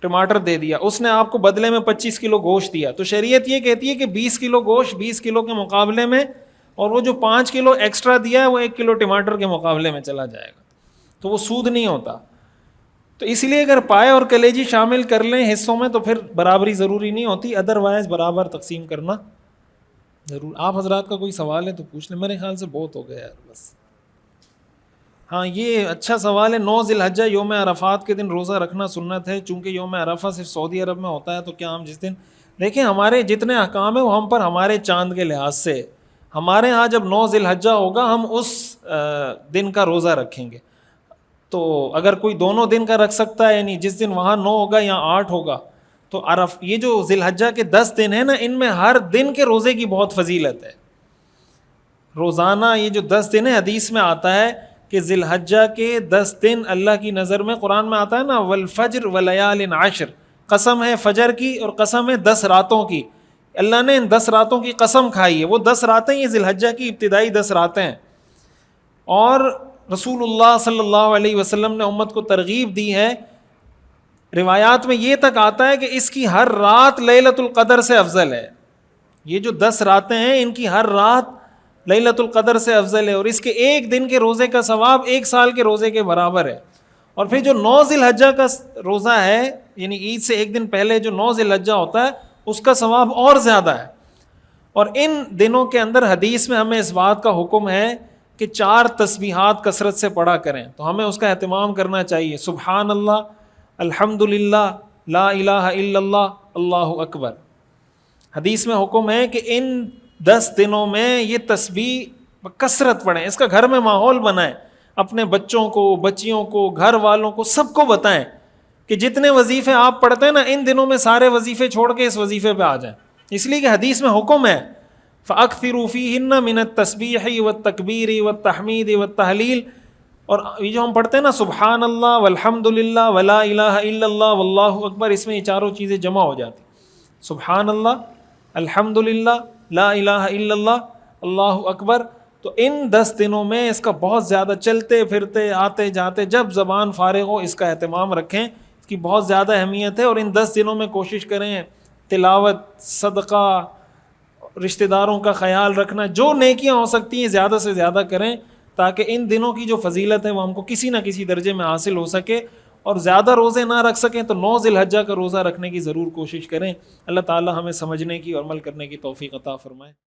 ٹماٹر دے دیا، اس نے آپ کو بدلے میں 25 کلو گوشت دیا. تو شریعت یہ کہتی ہے کہ 20 کلو گوشت 20 کلو کے مقابلے میں، اور وہ جو 5 کلو ایکسٹرا دیا ہے وہ 1 کلو ٹماٹر کے مقابلے میں چلا جائے گا، تو وہ سود نہیں ہوتا. تو اس لیے اگر پائے اور کلیجی شامل کر لیں حصوں میں تو پھر برابری ضروری نہیں ہوتی، ادروائز برابر تقسیم کرنا ضرور. آپ حضرات کا کوئی سوال ہے تو پوچھ لیں، میرے خیال سے بہت ہو گیا یار بس. ہاں یہ اچھا سوال ہے. 9 ذی الحجہ یوم عرفات کے دن روزہ رکھنا سنت ہے، چونکہ یوم عرفہ صرف سعودی عرب میں ہوتا ہے، تو کیا ہم جس دن، دیکھیں ہمارے جتنے احکام ہیں وہ ہم پر ہمارے چاند کے لحاظ سے. ہمارے ہاں جب 9 ذی الحجہ ہوگا ہم اس دن کا روزہ رکھیں گے. تو اگر کوئی دونوں دن کا رکھ سکتا ہے، یعنی جس دن وہاں 9 ہوگا یا 8 ہوگا، تو یہ جو ذی الحجہ کے 10 دن ہیں نا، ان میں ہر دن کے روزے کی بہت فضیلت ہے. روزانہ یہ جو 10 دن ہے، حدیث میں آتا ہے کہ ذی الحجہ کے 10 دن اللہ کی نظر میں، قرآن میں آتا ہے نا والفجر ولیال عشر، قسم ہے فجر کی اور قسم ہے 10 راتوں کی. اللہ نے ان 10 راتوں کی قسم کھائی ہے. وہ 10 راتیں یہ ذی الحجہ کی ابتدائی 10 راتیں ہیں. اور رسول اللہ صلی اللہ علیہ وسلم نے امت کو ترغیب دی ہے. روایات میں یہ تک آتا ہے کہ اس کی ہر رات لیلۃ القدر سے افضل ہے. یہ جو 10 راتیں ہیں ان کی ہر رات لیلۃ القدر سے افضل ہے، اور اس کے ایک دن کے روزے کا ثواب 1 سال کے روزے کے برابر ہے۔ اور پھر جو 9 ذی الحجہ کا روزہ ہے، یعنی عید سے ایک دن پہلے جو 9 ذی الحجہ ہوتا ہے، اس کا ثواب اور زیادہ ہے۔ اور ان دنوں کے اندر حدیث میں ہمیں اس بات کا حکم ہے کہ 4 تسبیحات کثرت سے پڑھا کریں، تو ہمیں اس کا اہتمام کرنا چاہیے۔ سبحان اللہ، الحمد للہ، لا الہ الا اللہ، اللہ اکبر۔ حدیث میں حکم ہے کہ ان 10 دنوں میں یہ تسبیح کثرت پڑھیں، اس کا گھر میں ماحول بنائیں، اپنے بچوں کو، بچیوں کو، گھر والوں کو، سب کو بتائیں کہ جتنے وظیفے آپ پڑھتے ہیں نا، ان دنوں میں سارے وظیفے چھوڑ کے اس وظیفے پہ آ جائیں، اس لیے کہ حدیث میں حکم ہے فَأَكْثِرُوا فِيهِنَّ مِنَ التَّسْبِيحِ وَالتَّكْبِيرِ وَالتَّحْمِيدِ وَالتَّهْلِيلِ۔ اور یہ جو ہم پڑھتے ہیں نا سبحان اللہ والحمد للہ ولا الہ الا اللہ واللہ اکبر، اس میں یہ چاروں چیزیں جمع ہو جاتی، سبحان اللہ، الحمد للہ، لا الہ الا اللہ، اللہ اکبر۔ تو ان 10 دنوں میں اس کا بہت زیادہ چلتے پھرتے آتے جاتے جب زبان فارغ ہو اس کا اہتمام رکھیں، اس کی بہت زیادہ اہمیت ہے۔ اور ان 10 دنوں میں کوشش کریں تلاوت، صدقہ، رشتہ داروں کا خیال رکھنا، جو نیکیاں ہو سکتی ہیں زیادہ سے زیادہ کریں، تاکہ ان دنوں کی جو فضیلت ہے وہ ہم کو کسی نہ کسی درجے میں حاصل ہو سکے۔ اور زیادہ روزے نہ رکھ سکیں تو 9 ذی الحجہ کا روزہ رکھنے کی ضرور کوشش کریں۔ اللہ تعالی ہمیں سمجھنے کی اور عمل کرنے کی توفیق عطا فرمائے۔